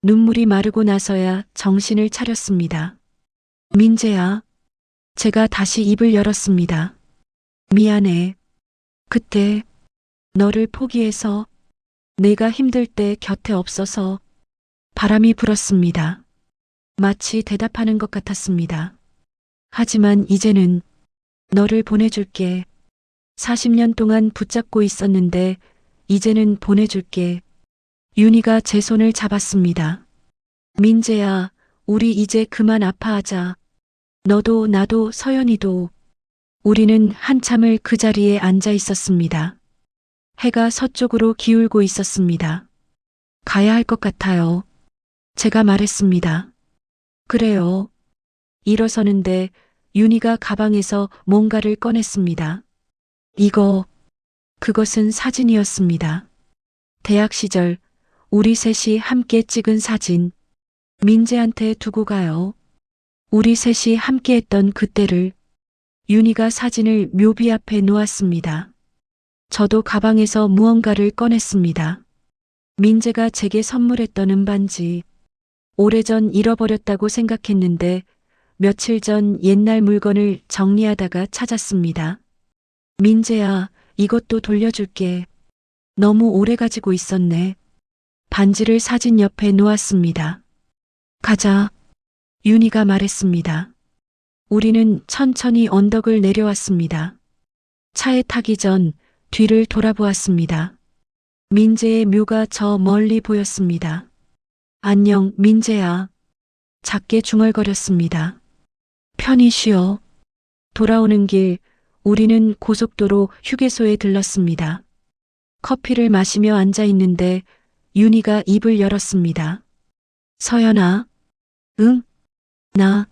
눈물이 마르고 나서야 정신을 차렸습니다. 민재야. 제가 다시 입을 열었습니다. 미안해. 그때 너를 포기해서 내가 힘들 때 곁에 없어서. 바람이 불었습니다. 마치 대답하는 것 같았습니다. 하지만 이제는 너를 보내줄게. 40년 동안 붙잡고 있었는데 이제는 보내줄게. 윤희가 제 손을 잡았습니다. 민재야, 우리 이제 그만 아파하자. 너도 나도 서연이도. 우리는 한참을 그 자리에 앉아 있었습니다. 해가 서쪽으로 기울고 있었습니다. 가야 할 것 같아요. 제가 말했습니다. 그래요. 일어서는데 윤희가 가방에서 뭔가를 꺼냈습니다. 그것은 사진이었습니다. 대학 시절 우리 셋이 함께 찍은 사진. 민재한테 두고 가요. 우리 셋이 함께 했던 그때를. 윤희가 사진을 묘비 앞에 놓았습니다. 저도 가방에서 무언가를 꺼냈습니다. 민재가 제게 선물했던 은반지. 오래전 잃어버렸다고 생각했는데 며칠 전 옛날 물건을 정리하다가 찾았습니다. 민재야, 이것도 돌려줄게. 너무 오래 가지고 있었네. 반지를 사진 옆에 놓았습니다. 가자. 윤희가 말했습니다. 우리는 천천히 언덕을 내려왔습니다. 차에 타기 전 뒤를 돌아보았습니다. 민재의 묘가 저 멀리 보였습니다. 안녕, 민재야. 작게 중얼거렸습니다. 편히 쉬어. 돌아오는 길, 우리는 고속도로 휴게소에 들렀습니다. 커피를 마시며 앉아 있는데 윤희가 입을 열었습니다. 서연아. 응? 나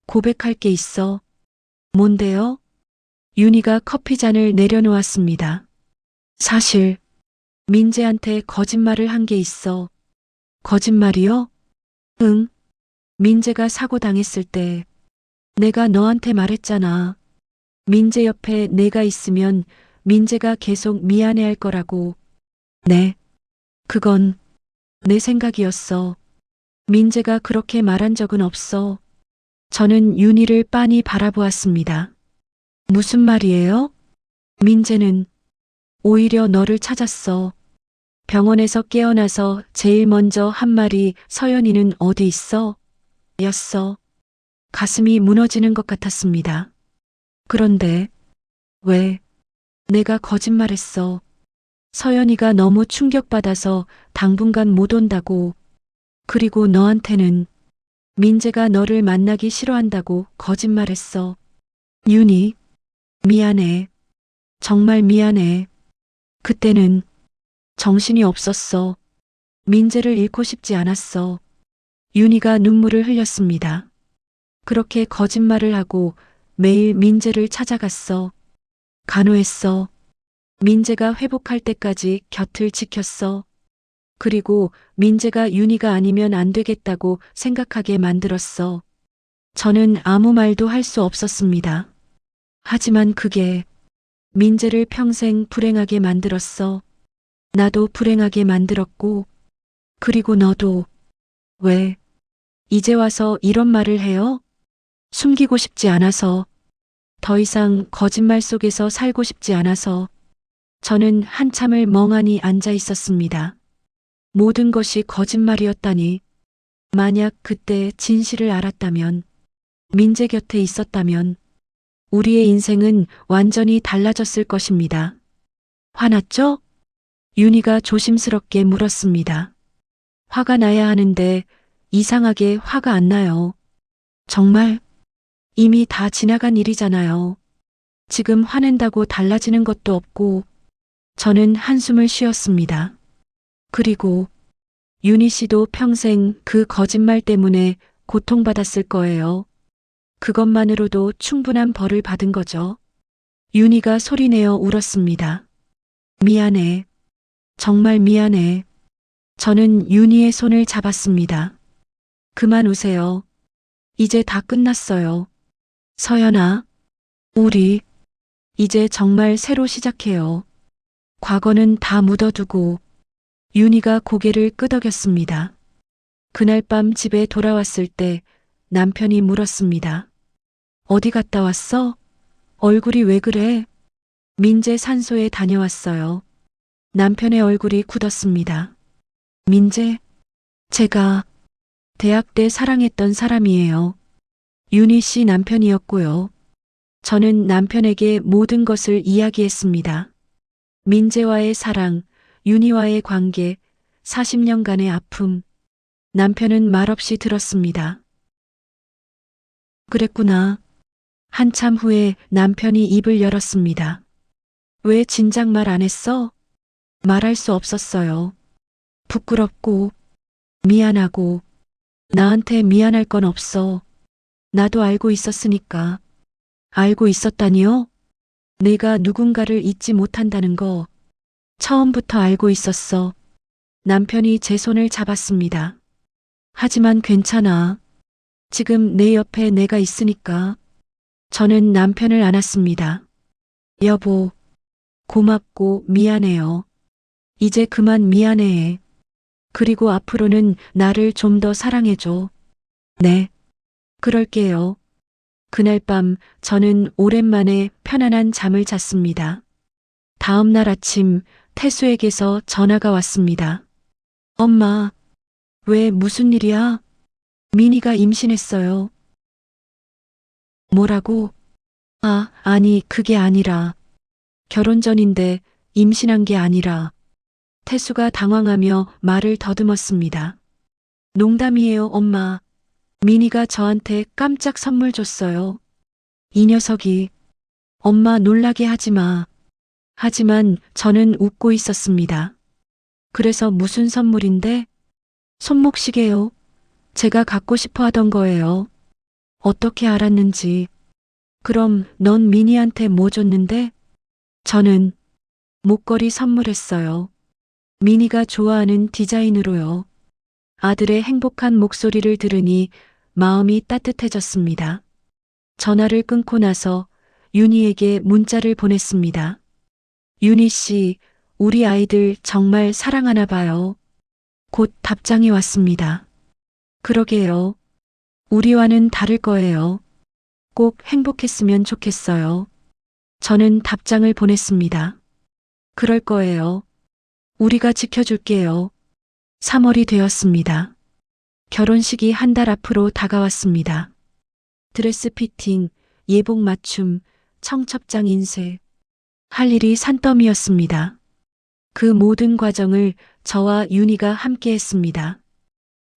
고백할 게 있어. 뭔데요? 윤희가 커피잔을 내려놓았습니다. 사실 민재한테 거짓말을 한 게 있어. 거짓말이요? 응. 민재가 사고 당했을 때 내가 너한테 말했잖아. 민재 옆에 내가 있으면 민재가 계속 미안해할 거라고. 네. 그건 내 생각이었어. 민재가 그렇게 말한 적은 없어. 저는 윤희를 빤히 바라보았습니다. 무슨 말이에요? 민재는 오히려 너를 찾았어. 병원에서 깨어나서 제일 먼저 한 말이 서연이는 어디 있어? 였어. 가슴이 무너지는 것 같았습니다. 그런데 왜 내가 거짓말했어. 서연이가 너무 충격받아서 당분간 못 온다고. 그리고 너한테는 민재가 너를 만나기 싫어한다고 거짓말했어. 윤희, 미안해. 정말 미안해. 그때는 정신이 없었어. 민재를 잃고 싶지 않았어. 윤희가 눈물을 흘렸습니다. 그렇게 거짓말을 하고 매일 민재를 찾아갔어. 간호했어. 민재가 회복할 때까지 곁을 지켰어. 그리고 민재가 윤희가 아니면 안 되겠다고 생각하게 만들었어. 저는 아무 말도 할 수 없었습니다. 하지만 그게 민재를 평생 불행하게 만들었어. 나도 불행하게 만들었고, 그리고 너도. 왜 이제 와서 이런 말을 해요? 숨기고 싶지 않아서, 더 이상 거짓말 속에서 살고 싶지 않아서. 저는 한참을 멍하니 앉아 있었습니다. 모든 것이 거짓말이었다니. 만약 그때 진실을 알았다면, 민재 곁에 있었다면, 우리의 인생은 완전히 달라졌을 것입니다. 화났죠? 윤희가 조심스럽게 물었습니다. 화가 나야 하는데 이상하게 화가 안 나요. 정말 이미 다 지나간 일이잖아요. 지금 화낸다고 달라지는 것도 없고. 저는 한숨을 쉬었습니다. 그리고 윤희 씨도 평생 그 거짓말 때문에 고통받았을 거예요. 그것만으로도 충분한 벌을 받은 거죠. 윤희가 소리내어 울었습니다. 미안해. 정말 미안해. 저는 윤희의 손을 잡았습니다. 그만 우세요. 이제 다 끝났어요. 서연아, 우리 이제 정말 새로 시작해요. 과거는 다 묻어두고. 윤희가 고개를 끄덕였습니다. 그날 밤 집에 돌아왔을 때 남편이 물었습니다. 어디 갔다 왔어? 얼굴이 왜 그래? 민재 산소에 다녀왔어요. 남편의 얼굴이 굳었습니다. 민재? 제가 대학 때 사랑했던 사람이에요. 윤희 씨 남편이었고요. 저는 남편에게 모든 것을 이야기했습니다. 민재와의 사랑, 윤희와의 관계, 40년간의 아픔. 남편은 말없이 들었습니다. 그랬구나. 한참 후에 남편이 입을 열었습니다. 왜 진작 말 안 했어? 말할 수 없었어요. 부끄럽고, 미안하고, 나한테 미안할 건 없어. 나도 알고 있었으니까. 알고 있었다니요? 내가 누군가를 잊지 못한다는 거 처음부터 알고 있었어. 남편이 제 손을 잡았습니다. 하지만 괜찮아. 지금 내 옆에 내가 있으니까. 저는 남편을 안았습니다. 여보, 고맙고 미안해요. 이제 그만 미안해해. 그리고 앞으로는 나를 좀 더 사랑해줘. 네, 그럴게요. 그날 밤 저는 오랜만에 편안한 잠을 잤습니다. 다음 날 아침 태수에게서 전화가 왔습니다. 엄마, 왜 무슨 일이야? 민희가 임신했어요. 뭐라고? 아니, 그게 아니라. 결혼 전인데 임신한 게 아니라. 태수가 당황하며 말을 더듬었습니다. 농담이에요, 엄마. 민희가 저한테 깜짝 선물 줬어요. 이 녀석이. 엄마 놀라게 하지 마. 하지만 저는 웃고 있었습니다. 그래서 무슨 선물인데? 손목시계요. 제가 갖고 싶어 하던 거예요. 어떻게 알았는지. 그럼 넌 민희한테 뭐 줬는데? 저는 목걸이 선물했어요. 민희가 좋아하는 디자인으로요. 아들의 행복한 목소리를 들으니 마음이 따뜻해졌습니다. 전화를 끊고 나서 윤희에게 문자를 보냈습니다. 윤희 씨, 우리 아이들 정말 사랑하나 봐요. 곧 답장이 왔습니다. 그러게요. 우리와는 다를 거예요. 꼭 행복했으면 좋겠어요. 저는 답장을 보냈습니다. 그럴 거예요. 우리가 지켜줄게요. 3월이 되었습니다. 결혼식이 한 달 앞으로 다가왔습니다. 드레스 피팅, 예복 맞춤, 청첩장 인쇄. 할 일이 산더미였습니다. 그 모든 과정을 저와 윤희가 함께 했습니다.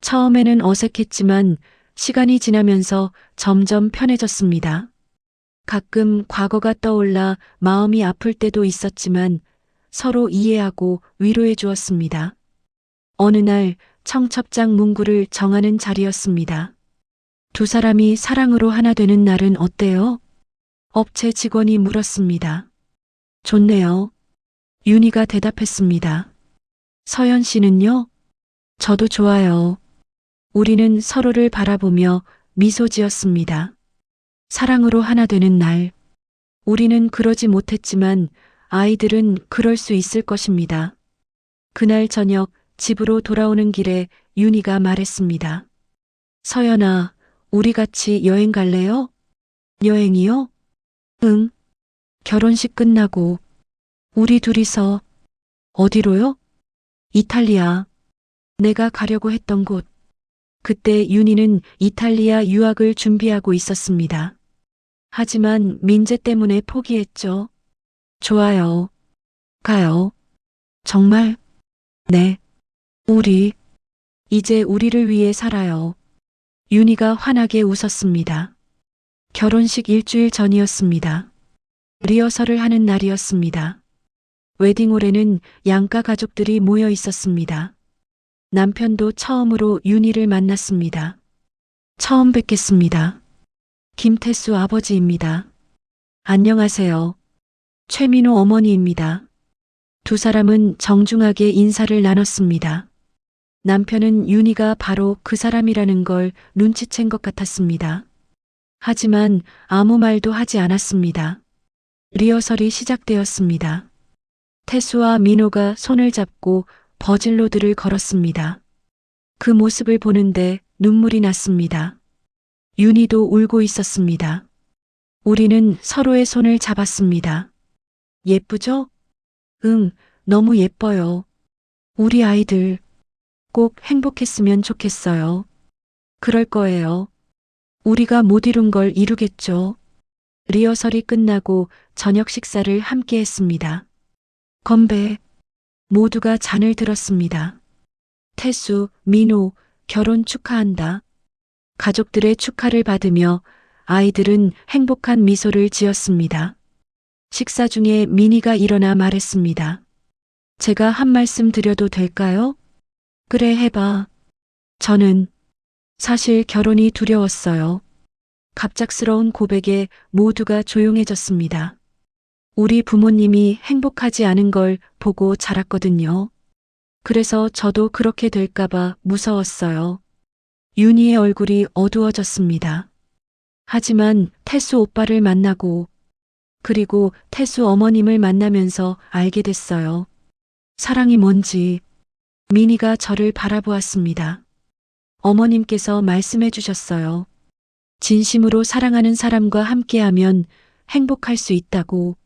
처음에는 어색했지만 시간이 지나면서 점점 편해졌습니다. 가끔 과거가 떠올라 마음이 아플 때도 있었지만 서로 이해하고 위로해 주었습니다. 어느 날 청첩장 문구를 정하는 자리였습니다. 두 사람이 사랑으로 하나 되는 날은 어때요? 업체 직원이 물었습니다. 좋네요. 윤희가 대답했습니다. 서연 씨는요? 저도 좋아요. 우리는 서로를 바라보며 미소 지었습니다. 사랑으로 하나 되는 날. 우리는 그러지 못했지만 아이들은 그럴 수 있을 것입니다. 그날 저녁 집으로 돌아오는 길에 윤희가 말했습니다. 서연아, 우리 같이 여행 갈래요? 여행이요? 응. 결혼식 끝나고 우리 둘이서. 어디로요? 이탈리아. 내가 가려고 했던 곳. 그때 윤희는 이탈리아 유학을 준비하고 있었습니다. 하지만 민재 때문에 포기했죠. 좋아요. 가요. 정말? 네. 이제 우리를 위해 살아요. 윤희가 환하게 웃었습니다. 결혼식 일주일 전이었습니다. 리허설을 하는 날이었습니다. 웨딩홀에는 양가 가족들이 모여 있었습니다. 남편도 처음으로 윤희를 만났습니다. 처음 뵙겠습니다. 김태수 아버지입니다. 안녕하세요. 최민호 어머니입니다. 두 사람은 정중하게 인사를 나눴습니다. 남편은 윤희가 바로 그 사람이라는 걸 눈치챈 것 같았습니다. 하지만 아무 말도 하지 않았습니다. 리허설이 시작되었습니다. 태수와 민호가 손을 잡고 버질로드를 걸었습니다. 그 모습을 보는데 눈물이 났습니다. 윤희도 울고 있었습니다. 우리는 서로의 손을 잡았습니다. 예쁘죠? 응, 너무 예뻐요. 우리 아이들 꼭 행복했으면 좋겠어요. 그럴 거예요. 우리가 못 이룬 걸 이루겠죠. 리허설이 끝나고 저녁 식사를 함께 했습니다. 건배. 모두가 잔을 들었습니다. 태수, 민호, 결혼 축하한다. 가족들의 축하를 받으며 아이들은 행복한 미소를 지었습니다. 식사 중에 민희가 일어나 말했습니다. 제가 한 말씀 드려도 될까요? 그래, 해봐. 저는 사실 결혼이 두려웠어요. 갑작스러운 고백에 모두가 조용해졌습니다. 우리 부모님이 행복하지 않은 걸 보고 자랐거든요. 그래서 저도 그렇게 될까봐 무서웠어요. 윤희의 얼굴이 어두워졌습니다. 하지만 태수 오빠를 만나고 그리고 태수 어머님을 만나면서 알게 됐어요. 사랑이 뭔지. 민희가 저를 바라보았습니다. 어머님께서 말씀해 주셨어요. 진심으로 사랑하는 사람과 함께하면 행복할 수 있다고.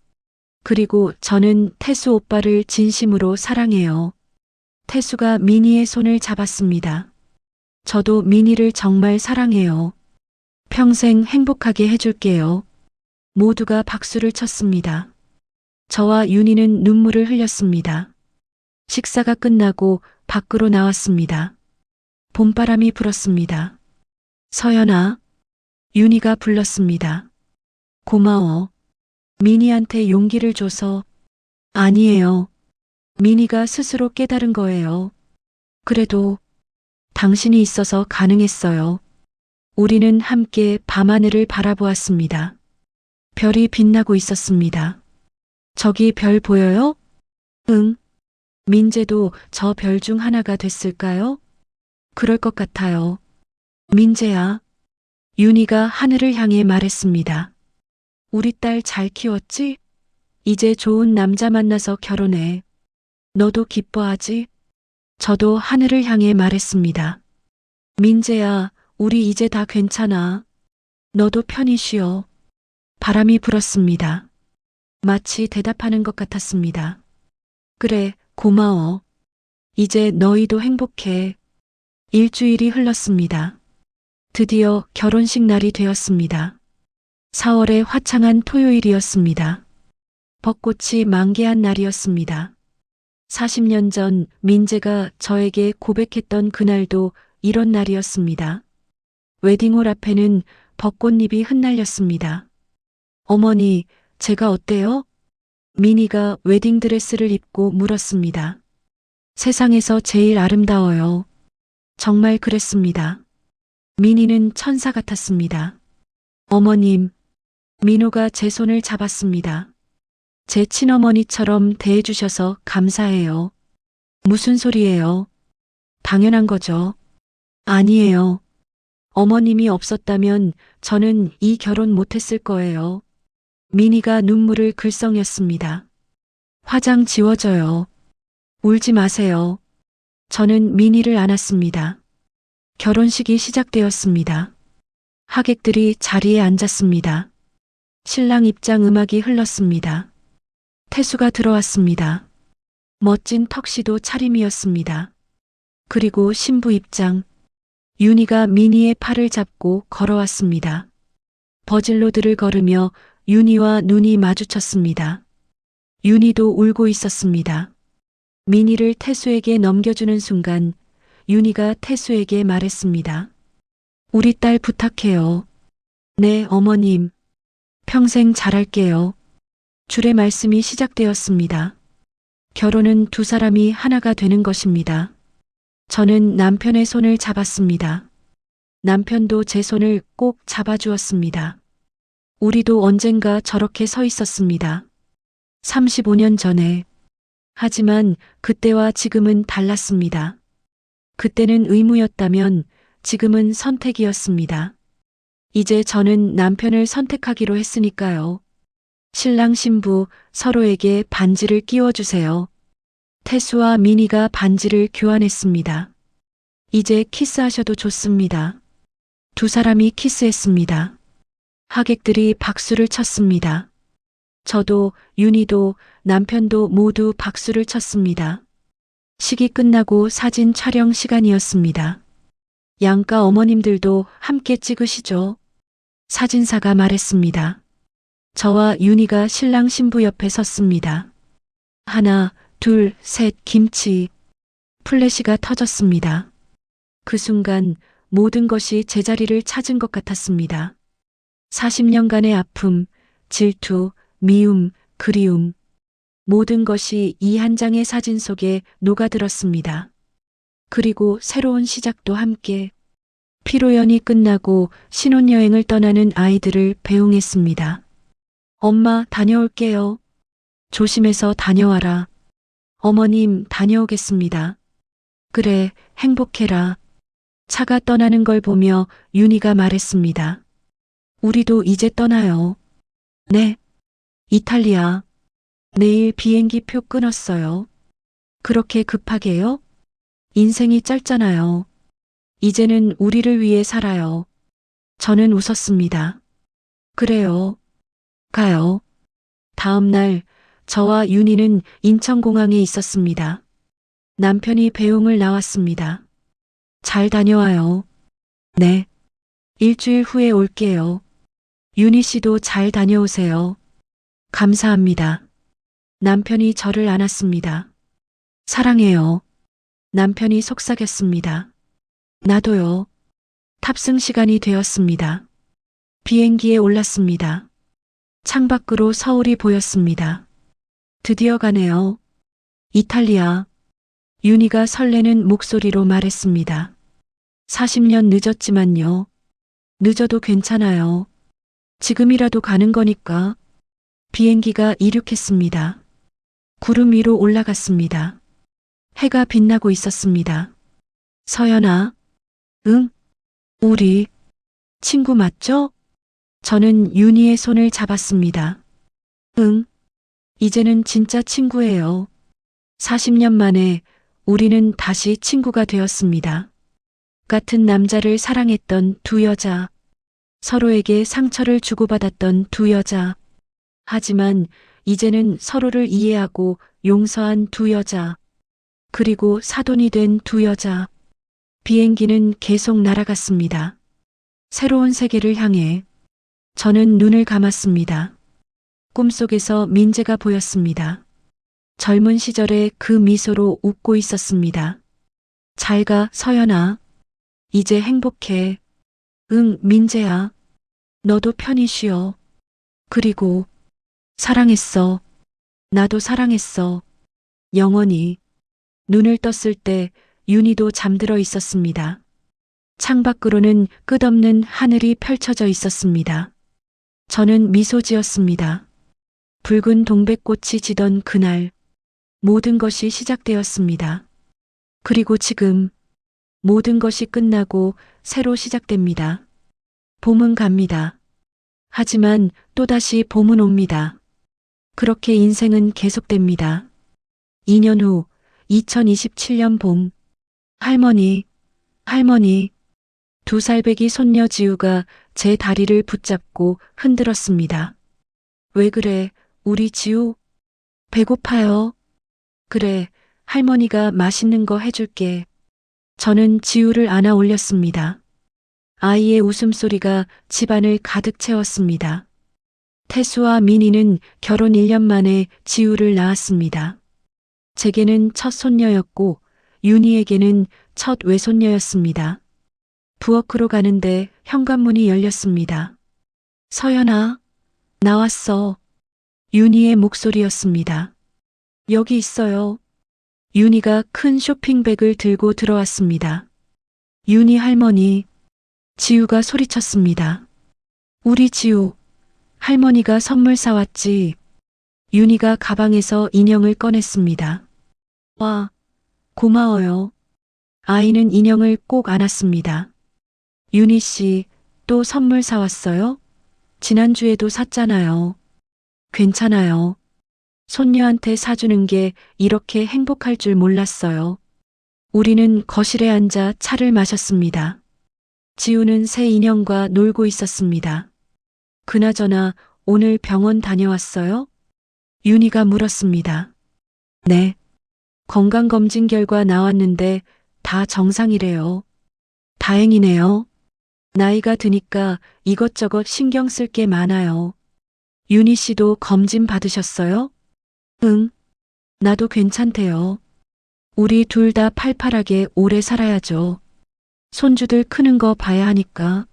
그리고 저는 태수 오빠를 진심으로 사랑해요. 태수가 미니의 손을 잡았습니다. 저도 미니를 정말 사랑해요. 평생 행복하게 해줄게요. 모두가 박수를 쳤습니다. 저와 윤희는 눈물을 흘렸습니다. 식사가 끝나고 밖으로 나왔습니다. 봄바람이 불었습니다. 서연아, 윤희가 불렀습니다. 고마워. 미니한테 용기를 줘서. 아니에요. 미니가 스스로 깨달은 거예요. 그래도 당신이 있어서 가능했어요. 우리는 함께 밤하늘을 바라보았습니다. 별이 빛나고 있었습니다. 저기 별 보여요? 응. 민재도 저 별 중 하나가 됐을까요? 그럴 것 같아요. 민재야. 윤희가 하늘을 향해 말했습니다. 우리 딸 잘 키웠지? 이제 좋은 남자 만나서 결혼해. 너도 기뻐하지? 저도 하늘을 향해 말했습니다. 민재야, 우리 이제 다 괜찮아. 너도 편히 쉬어. 바람이 불었습니다. 마치 대답하는 것 같았습니다. 그래, 고마워. 이제 너희도 행복해. 일주일이 흘렀습니다. 드디어 결혼식 날이 되었습니다. 4월의 화창한 토요일이었습니다. 벚꽃이 만개한 날이었습니다. 40년 전 민재가 저에게 고백했던 그날도 이런 날이었습니다. 웨딩홀 앞에는 벚꽃잎이 흩날렸습니다. 어머니, 제가 어때요? 미니가 웨딩드레스를 입고 물었습니다. 세상에서 제일 아름다워요. 정말 그랬습니다. 미니는 천사 같았습니다. 어머님, 민호가 제 손을 잡았습니다. 제 친어머니처럼 대해주셔서 감사해요. 무슨 소리예요? 당연한 거죠. 아니에요. 어머님이 없었다면 저는 이 결혼 못했을 거예요. 미니가 눈물을 글썽였습니다. 화장 지워져요. 울지 마세요. 저는 미니를 안았습니다. 결혼식이 시작되었습니다. 하객들이 자리에 앉았습니다. 신랑 입장 음악이 흘렀습니다. 태수가 들어왔습니다. 멋진 턱시도 차림이었습니다. 그리고 신부 입장. 윤희가 미니의 팔을 잡고 걸어왔습니다. 버질로드를 걸으며 윤희와 눈이 마주쳤습니다. 윤희도 울고 있었습니다. 미니를 태수에게 넘겨주는 순간 윤희가 태수에게 말했습니다. 우리 딸 부탁해요. 네, 어머님. 평생 잘할게요. 줄의 말씀이 시작되었습니다. 결혼은 두 사람이 하나가 되는 것입니다. 저는 남편의 손을 잡았습니다. 남편도 제 손을 꼭 잡아주었습니다. 우리도 언젠가 저렇게 서 있었습니다. 35년 전에. 하지만 그때와 지금은 달랐습니다. 그때는 의무였다면 지금은 선택이었습니다. 이제 저는 남편을 선택하기로 했으니까요. 신랑 신부 서로에게 반지를 끼워주세요. 태수와 미니가 반지를 교환했습니다. 이제 키스하셔도 좋습니다. 두 사람이 키스했습니다. 하객들이 박수를 쳤습니다. 저도 윤희도 남편도 모두 박수를 쳤습니다. 식이 끝나고 사진 촬영 시간이었습니다. 양가 어머님들도 함께 찍으시죠. 사진사가 말했습니다. 저와 윤희가 신랑 신부 옆에 섰습니다. 하나, 둘, 셋, 김치. 플래시가 터졌습니다. 그 순간 모든 것이 제자리를 찾은 것 같았습니다. 40년간의 아픔, 질투, 미움, 그리움. 모든 것이 이 한 장의 사진 속에 녹아들었습니다. 그리고 새로운 시작도 함께. 피로연이 끝나고 신혼여행을 떠나는 아이들을 배웅했습니다. 엄마, 다녀올게요. 조심해서 다녀와라. 어머님, 다녀오겠습니다. 그래, 행복해라. 차가 떠나는 걸 보며 윤희가 말했습니다. 우리도 이제 떠나요. 네. 이탈리아. 내일 비행기 표 끊었어요. 그렇게 급하게요? 인생이 짧잖아요. 이제는 우리를 위해 살아요. 저는 웃었습니다. 그래요. 가요. 다음 날 저와 윤희는 인천공항에 있었습니다. 남편이 배웅을 나왔습니다. 잘 다녀와요. 네. 일주일 후에 올게요. 윤희 씨도 잘 다녀오세요. 감사합니다. 남편이 저를 안았습니다. 사랑해요. 남편이 속삭였습니다. 나도요. 탑승 시간이 되었습니다. 비행기에 올랐습니다. 창밖으로 서울이 보였습니다. 드디어 가네요. 이탈리아. 윤희가 설레는 목소리로 말했습니다. 40년 늦었지만요. 늦어도 괜찮아요. 지금이라도 가는 거니까. 비행기가 이륙했습니다. 구름 위로 올라갔습니다. 해가 빛나고 있었습니다. 서연아. 응? 우리 친구 맞죠? 저는 윤희의 손을 잡았습니다. 응. 이제는 진짜 친구예요. 40년 만에 우리는 다시 친구가 되었습니다. 같은 남자를 사랑했던 두 여자. 서로에게 상처를 주고받았던 두 여자. 하지만 이제는 서로를 이해하고 용서한 두 여자. 그리고 사돈이 된 두 여자. 비행기는 계속 날아갔습니다. 새로운 세계를 향해. 저는 눈을 감았습니다. 꿈속에서 민재가 보였습니다. 젊은 시절의 그 미소로 웃고 있었습니다. 잘 가, 서연아. 이제 행복해. 응, 민재야. 너도 편히 쉬어. 그리고 사랑했어. 나도 사랑했어. 영원히. 눈을 떴을 때 윤희도 잠들어 있었습니다. 창밖으로는 끝없는 하늘이 펼쳐져 있었습니다. 저는 미소 지었습니다. 붉은 동백꽃이 지던 그날 모든 것이 시작되었습니다. 그리고 지금 모든 것이 끝나고 새로 시작됩니다. 봄은 갑니다. 하지만 또다시 봄은 옵니다. 그렇게 인생은 계속됩니다. 2년 후 2027년 봄. 할머니, 할머니. 2살배기 손녀 지우가 제 다리를 붙잡고 흔들었습니다. 왜 그래, 우리 지우? 배고파요. 그래, 할머니가 맛있는 거 해줄게. 저는 지우를 안아 올렸습니다. 아이의 웃음소리가 집안을 가득 채웠습니다. 태수와 민희는 결혼 1년 만에 지우를 낳았습니다. 제게는 첫 손녀였고 윤희에게는 첫 외손녀였습니다. 부엌으로 가는데 현관문이 열렸습니다. 서연아, 나왔어. 윤희의 목소리였습니다. 여기 있어요. 윤희가 큰 쇼핑백을 들고 들어왔습니다. 윤희 할머니. 지우가 소리쳤습니다. 우리 지우. 할머니가 선물 사왔지. 윤희가 가방에서 인형을 꺼냈습니다. 와, 고마워요. 아이는 인형을 꼭 안았습니다. 윤희 씨, 또 선물 사왔어요? 지난주에도 샀잖아요. 괜찮아요. 손녀한테 사주는 게 이렇게 행복할 줄 몰랐어요. 우리는 거실에 앉아 차를 마셨습니다. 지우는 새 인형과 놀고 있었습니다. 그나저나 오늘 병원 다녀왔어요? 윤희가 물었습니다. 네. 건강검진 결과 나왔는데 다 정상이래요. 다행이네요. 나이가 드니까 이것저것 신경 쓸 게 많아요. 윤희 씨도 검진 받으셨어요? 응. 나도 괜찮대요. 우리 둘 다 팔팔하게 오래 살아야죠. 손주들 크는 거 봐야 하니까.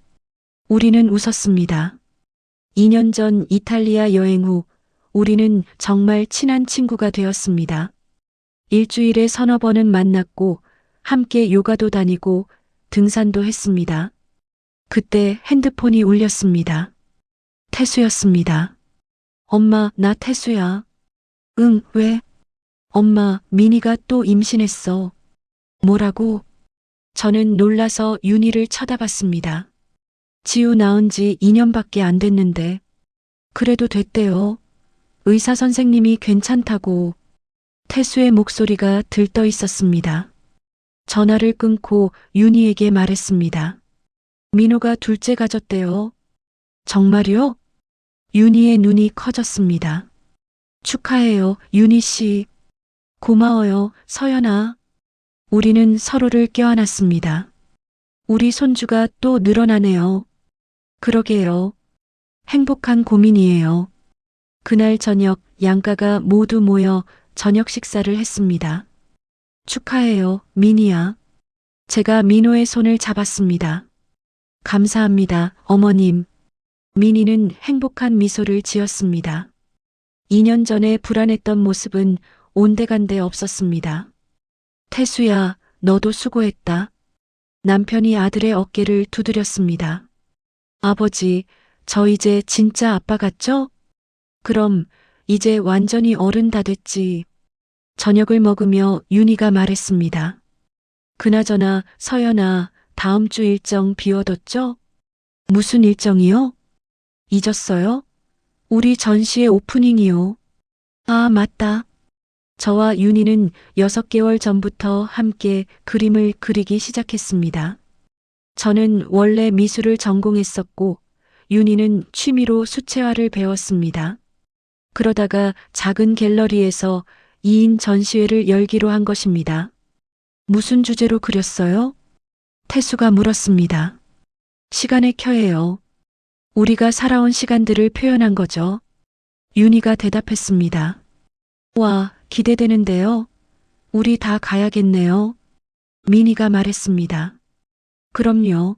우리는 웃었습니다. 2년 전 이탈리아 여행 후 우리는 정말 친한 친구가 되었습니다. 일주일에 서너 번은 만났고 함께 요가도 다니고 등산도 했습니다. 그때 핸드폰이 울렸습니다. 태수였습니다. 엄마, 나 태수야. 응, 왜? 엄마, 민희가 또 임신했어. 뭐라고? 저는 놀라서 윤희를 쳐다봤습니다. 지우 낳은 지 2년밖에 안 됐는데. 그래도 됐대요. 의사 선생님이 괜찮다고. 태수의 목소리가 들떠 있었습니다. 전화를 끊고 윤희에게 말했습니다. 민호가 둘째 가졌대요. 정말요? 윤희의 눈이 커졌습니다. 축하해요, 윤희 씨. 고마워요, 서연아. 우리는 서로를 껴안았습니다. 우리 손주가 또 늘어나네요. 그러게요. 행복한 고민이에요. 그날 저녁 양가가 모두 모여 저녁 식사를 했습니다. 축하해요, 민희야. 제가 민호의 손을 잡았습니다. 감사합니다, 어머님. 민희는 행복한 미소를 지었습니다. 2년 전에 불안했던 모습은 온데간데 없었습니다. 태수야, 너도 수고했다. 남편이 아들의 어깨를 두드렸습니다. 아버지, 저 이제 진짜 아빠 같죠? 그럼 이제 완전히 어른 다 됐지. 저녁을 먹으며 윤희가 말했습니다. 그나저나 서연아, 다음 주 일정 비워뒀죠? 무슨 일정이요? 잊었어요? 우리 전시회 오프닝이요. 아, 맞다. 저와 윤희는 6개월 전부터 함께 그림을 그리기 시작했습니다. 저는 원래 미술을 전공했었고, 윤희는 취미로 수채화를 배웠습니다. 그러다가 작은 갤러리에서 2인 전시회를 열기로 한 것입니다. 무슨 주제로 그렸어요? 태수가 물었습니다. 시간의 켜예요. 우리가 살아온 시간들을 표현한 거죠. 윤희가 대답했습니다. 와, 기대되는데요. 우리 다 가야겠네요. 민희가 말했습니다. 그럼요.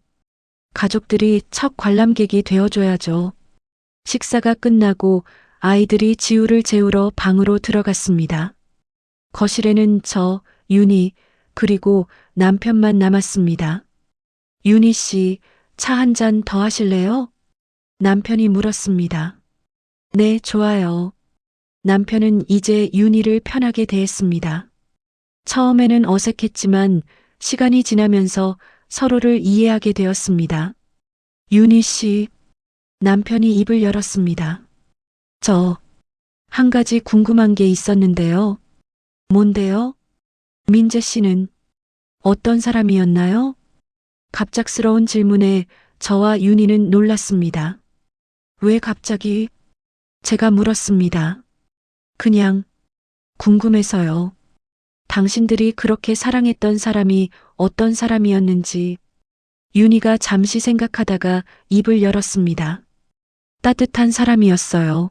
가족들이 첫 관람객이 되어줘야죠. 식사가 끝나고 아이들이 지우를 재우러 방으로 들어갔습니다. 거실에는 저, 윤희, 그리고 남편만 남았습니다. 윤희 씨, 차 한 잔 더 하실래요? 남편이 물었습니다. 네, 좋아요. 남편은 이제 윤희를 편하게 대했습니다. 처음에는 어색했지만 시간이 지나면서 서로를 이해하게 되었습니다. 윤희 씨, 남편이 입을 열었습니다. 한 가지 궁금한 게 있었는데요. 뭔데요? 민재 씨는 어떤 사람이었나요? 갑작스러운 질문에 저와 윤희는 놀랐습니다. 왜 갑자기? 제가 물었습니다. 그냥 궁금해서요. 당신들이 그렇게 사랑했던 사람이 어떤 사람이었는지. 윤희가 잠시 생각하다가 입을 열었습니다. 따뜻한 사람이었어요.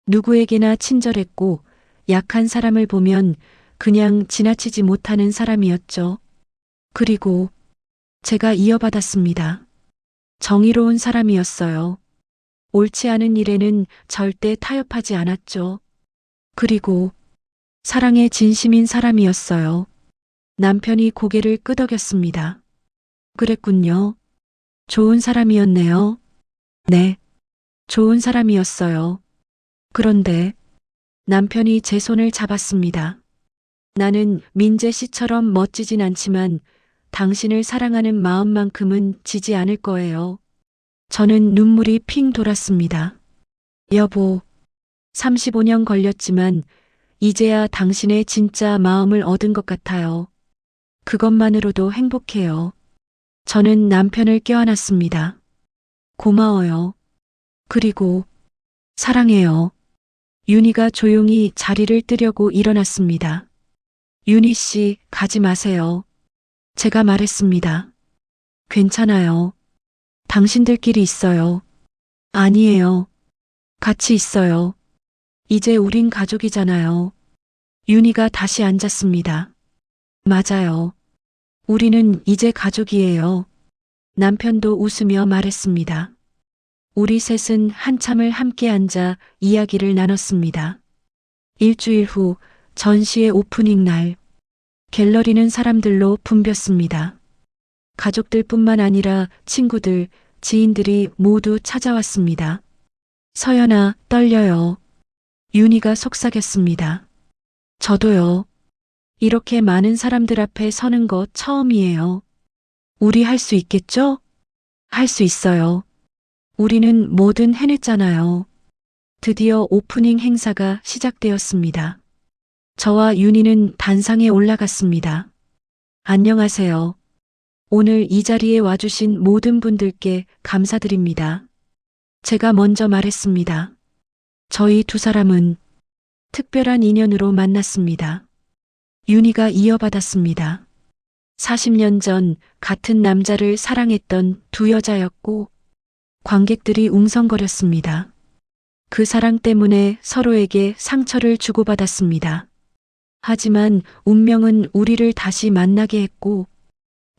누구에게나 친절했고 약한 사람을 보면 그냥 지나치지 못하는 사람이었죠. 그리고 제가 이어받았습니다. 정의로운 사람이었어요. 옳지 않은 일에는 절대 타협하지 않았죠. 그리고 사랑에 진심인 사람이었어요. 남편이 고개를 끄덕였습니다. 그랬군요. 좋은 사람이었네요. 네, 좋은 사람이었어요. 그런데 남편이 제 손을 잡았습니다. 나는 민재 씨처럼 멋지진 않지만 당신을 사랑하는 마음만큼은 지지 않을 거예요. 저는 눈물이 핑 돌았습니다. 여보, 35년 걸렸지만 이제야 당신의 진짜 마음을 얻은 것 같아요. 그것만으로도 행복해요. 저는 남편을 껴안았습니다. 고마워요. 그리고 사랑해요. 윤희가 조용히 자리를 뜨려고 일어났습니다. 윤희 씨, 가지 마세요. 제가 말했습니다. 괜찮아요. 당신들끼리 있어요. 아니에요. 같이 있어요. 이제 우린 가족이잖아요. 윤희가 다시 앉았습니다. 맞아요. 우리는 이제 가족이에요. 남편도 웃으며 말했습니다. 우리 셋은 한참을 함께 앉아 이야기를 나눴습니다. 일주일 후 전시회 오프닝 날, 갤러리는 사람들로 붐볐습니다. 가족들뿐만 아니라 친구들, 지인들이 모두 찾아왔습니다. 서연아, 떨려요. 윤희가 속삭였습니다. 저도요. 이렇게 많은 사람들 앞에 서는 거 처음이에요. 우리 할 수 있겠죠? 할 수 있어요. 우리는 뭐든 해냈잖아요. 드디어 오프닝 행사가 시작되었습니다. 저와 윤희는 단상에 올라갔습니다. 안녕하세요. 오늘 이 자리에 와주신 모든 분들께 감사드립니다. 제가 먼저 말했습니다. 저희 두 사람은 특별한 인연으로 만났습니다. 윤희가 이어받았습니다. 40년 전 같은 남자를 사랑했던 두 여자였고 관객들이 웅성거렸습니다. 그 사랑 때문에 서로에게 상처를 주고받았습니다. 하지만 운명은 우리를 다시 만나게 했고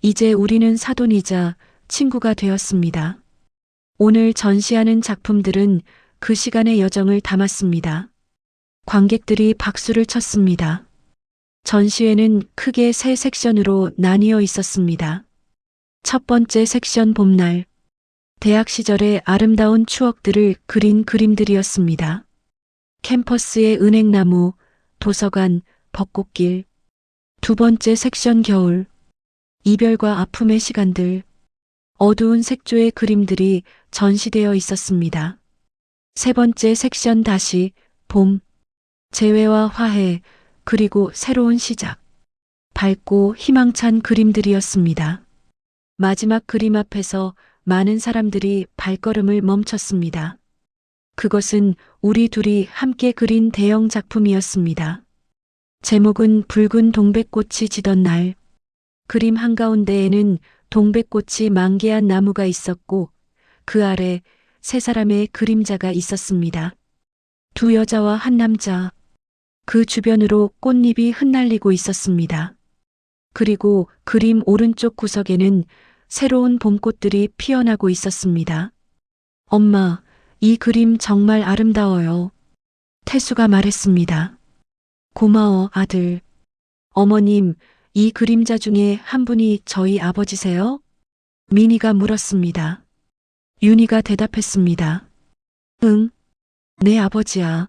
이제 우리는 사돈이자 친구가 되었습니다. 오늘 전시하는 작품들은 그 시간의 여정을 담았습니다. 관객들이 박수를 쳤습니다. 전시회는 크게 세 섹션으로 나뉘어 있었습니다. 첫 번째 섹션 봄날, 대학 시절의 아름다운 추억들을 그린 그림들이었습니다. 캠퍼스의 은행나무, 도서관, 벚꽃길. 두 번째 섹션 겨울, 이별과 아픔의 시간들, 어두운 색조의 그림들이 전시되어 있었습니다. 세 번째 섹션 다시, 봄, 재회와 화해, 그리고 새로운 시작. 밝고 희망찬 그림들이었습니다. 마지막 그림 앞에서 많은 사람들이 발걸음을 멈췄습니다. 그것은 우리 둘이 함께 그린 대형 작품이었습니다. 제목은 붉은 동백꽃이 지던 날. 그림 한가운데에는 동백꽃이 만개한 나무가 있었고 그 아래 세 사람의 그림자가 있었습니다. 두 여자와 한 남자. 그 주변으로 꽃잎이 흩날리고 있었습니다. 그리고 그림 오른쪽 구석에는 새로운 봄꽃들이 피어나고 있었습니다. 엄마, 이 그림 정말 아름다워요. 태수가 말했습니다. 고마워, 아들. 어머님, 이 그림자 중에 한 분이 저희 아버지세요? 민희가 물었습니다. 윤희가 대답했습니다. 응, 내 아버지야.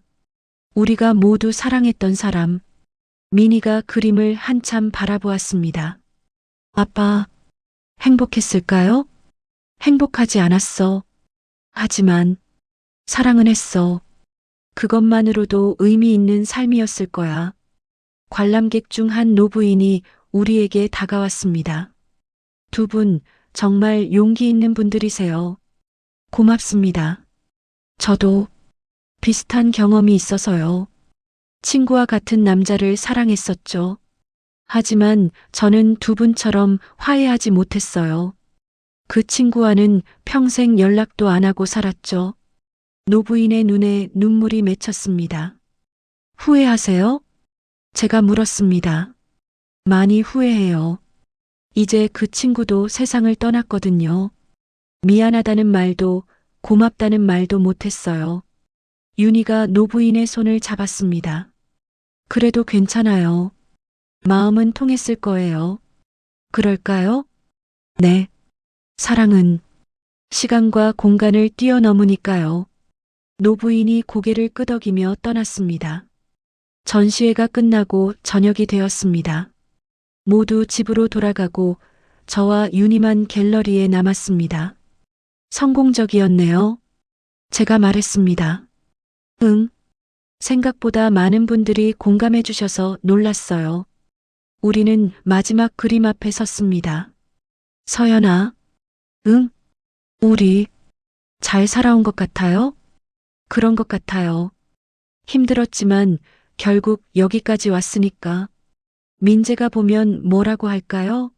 우리가 모두 사랑했던 사람. 민희가 그림을 한참 바라보았습니다. 아빠, 행복했을까요? 행복하지 않았어. 하지만 사랑은 했어. 그것만으로도 의미 있는 삶이었을 거야. 관람객 중 한 노부인이 우리에게 다가왔습니다. 두 분 정말 용기 있는 분들이세요. 고맙습니다. 저도 비슷한 경험이 있어서요. 친구와 같은 남자를 사랑했었죠. 하지만 저는 두 분처럼 화해하지 못했어요. 그 친구와는 평생 연락도 안 하고 살았죠. 노부인의 눈에 눈물이 맺혔습니다. 후회하세요? 제가 물었습니다. 많이 후회해요. 이제 그 친구도 세상을 떠났거든요. 미안하다는 말도 고맙다는 말도 못했어요. 윤희가 노부인의 손을 잡았습니다. 그래도 괜찮아요. 마음은 통했을 거예요. 그럴까요? 네. 사랑은 시간과 공간을 뛰어넘으니까요. 노부인이 고개를 끄덕이며 떠났습니다. 전시회가 끝나고 저녁이 되었습니다. 모두 집으로 돌아가고 저와 윤희만 갤러리에 남았습니다. 성공적이었네요. 제가 말했습니다. 응. 생각보다 많은 분들이 공감해 주셔서 놀랐어요. 우리는 마지막 그림 앞에 섰습니다. 서연아. 응? 우리 잘 살아온 것 같아요? 그런 것 같아요. 힘들었지만 결국 여기까지 왔으니까. 민재가 보면 뭐라고 할까요?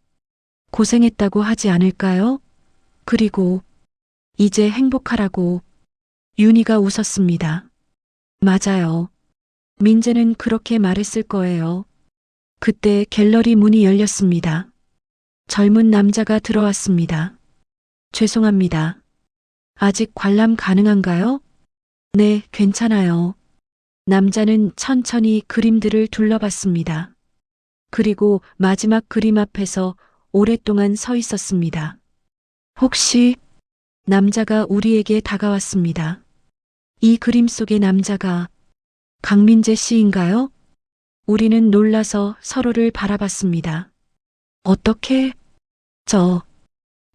고생했다고 하지 않을까요? 그리고 이제 행복하라고. 윤희가 웃었습니다. 맞아요. 민재는 그렇게 말했을 거예요. 그때 갤러리 문이 열렸습니다. 젊은 남자가 들어왔습니다. 죄송합니다. 아직 관람 가능한가요? 네, 괜찮아요. 남자는 천천히 그림들을 둘러봤습니다. 그리고 마지막 그림 앞에서 오랫동안 서 있었습니다. 혹시 남자가 우리에게 다가왔습니다. 이 그림 속의 남자가 강민재 씨인가요? 우리는 놀라서 서로를 바라봤습니다. 어떻게? 저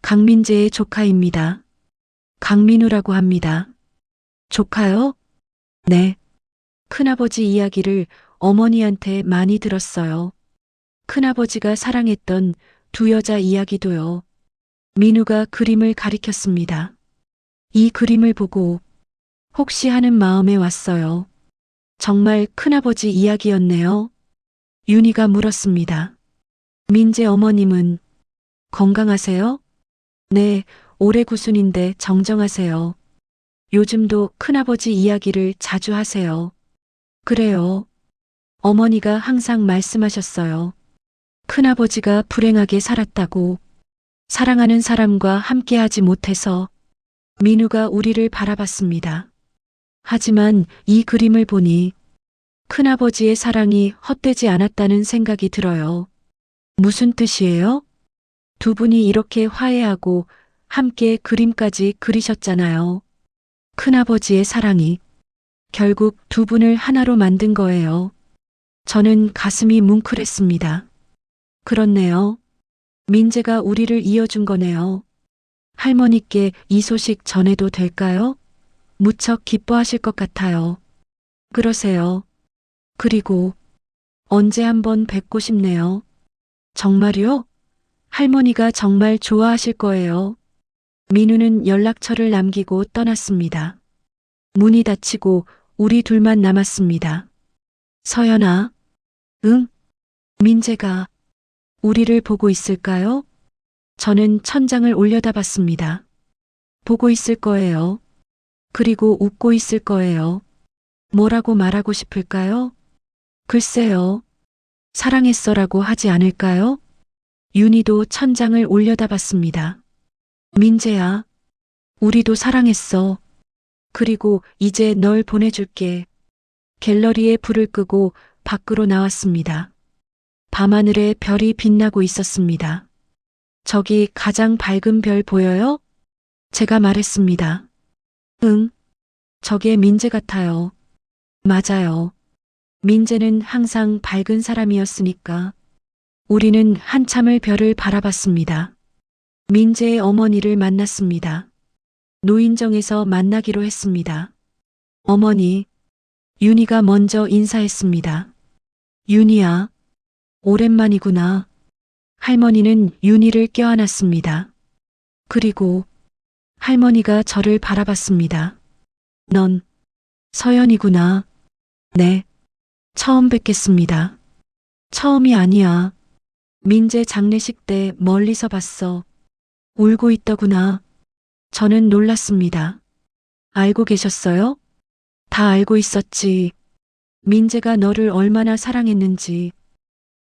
강민재의 조카입니다. 강민우라고 합니다. 조카요? 네. 큰아버지 이야기를 어머니한테 많이 들었어요. 큰아버지가 사랑했던 두 여자 이야기도요. 민우가 그림을 가리켰습니다. 이 그림을 보고 혹시 하는 마음에 왔어요. 정말 큰아버지 이야기였네요. 윤희가 물었습니다. 민재 어머님은 건강하세요? 네, 올해 구순인데 정정하세요. 요즘도 큰아버지 이야기를 자주 하세요. 그래요. 어머니가 항상 말씀하셨어요. 큰아버지가 불행하게 살았다고, 사랑하는 사람과 함께하지 못해서. 민우가 우리를 바라봤습니다. 하지만 이 그림을 보니 큰아버지의 사랑이 헛되지 않았다는 생각이 들어요. 무슨 뜻이에요? 두 분이 이렇게 화해하고 함께 그림까지 그리셨잖아요. 큰아버지의 사랑이 결국 두 분을 하나로 만든 거예요. 저는 가슴이 뭉클했습니다. 그렇네요. 민재가 우리를 이어준 거네요. 할머니께 이 소식 전해도 될까요? 무척 기뻐하실 것 같아요. 그러세요. 그리고 언제 한번 뵙고 싶네요. 정말요? 할머니가 정말 좋아하실 거예요. 민우는 연락처를 남기고 떠났습니다. 문이 닫히고 우리 둘만 남았습니다. 서연아. 응? 민재가 우리를 보고 있을까요? 저는 천장을 올려다봤습니다. 보고 있을 거예요. 그리고 웃고 있을 거예요. 뭐라고 말하고 싶을까요? 글쎄요. 사랑했어라고 하지 않을까요? 윤희도 천장을 올려다봤습니다. 민재야, 우리도 사랑했어. 그리고 이제 널 보내줄게. 갤러리에 불을 끄고 밖으로 나왔습니다. 밤하늘에 별이 빛나고 있었습니다. 저기 가장 밝은 별 보여요? 제가 말했습니다. 응, 저게 민재 같아요. 맞아요. 민재는 항상 밝은 사람이었으니까. 우리는 한참을 별을 바라봤습니다. 민재의 어머니를 만났습니다. 노인정에서 만나기로 했습니다. 어머니, 윤희가 먼저 인사했습니다. 윤희야, 오랜만이구나. 할머니는 윤희를 껴안았습니다. 그리고 할머니가 저를 바라봤습니다. 넌 서연이구나. 네, 처음 뵙겠습니다. 처음이 아니야. 민재 장례식 때 멀리서 봤어. 울고 있더구나. 저는 놀랐습니다. 알고 계셨어요? 다 알고 있었지. 민재가 너를 얼마나 사랑했는지.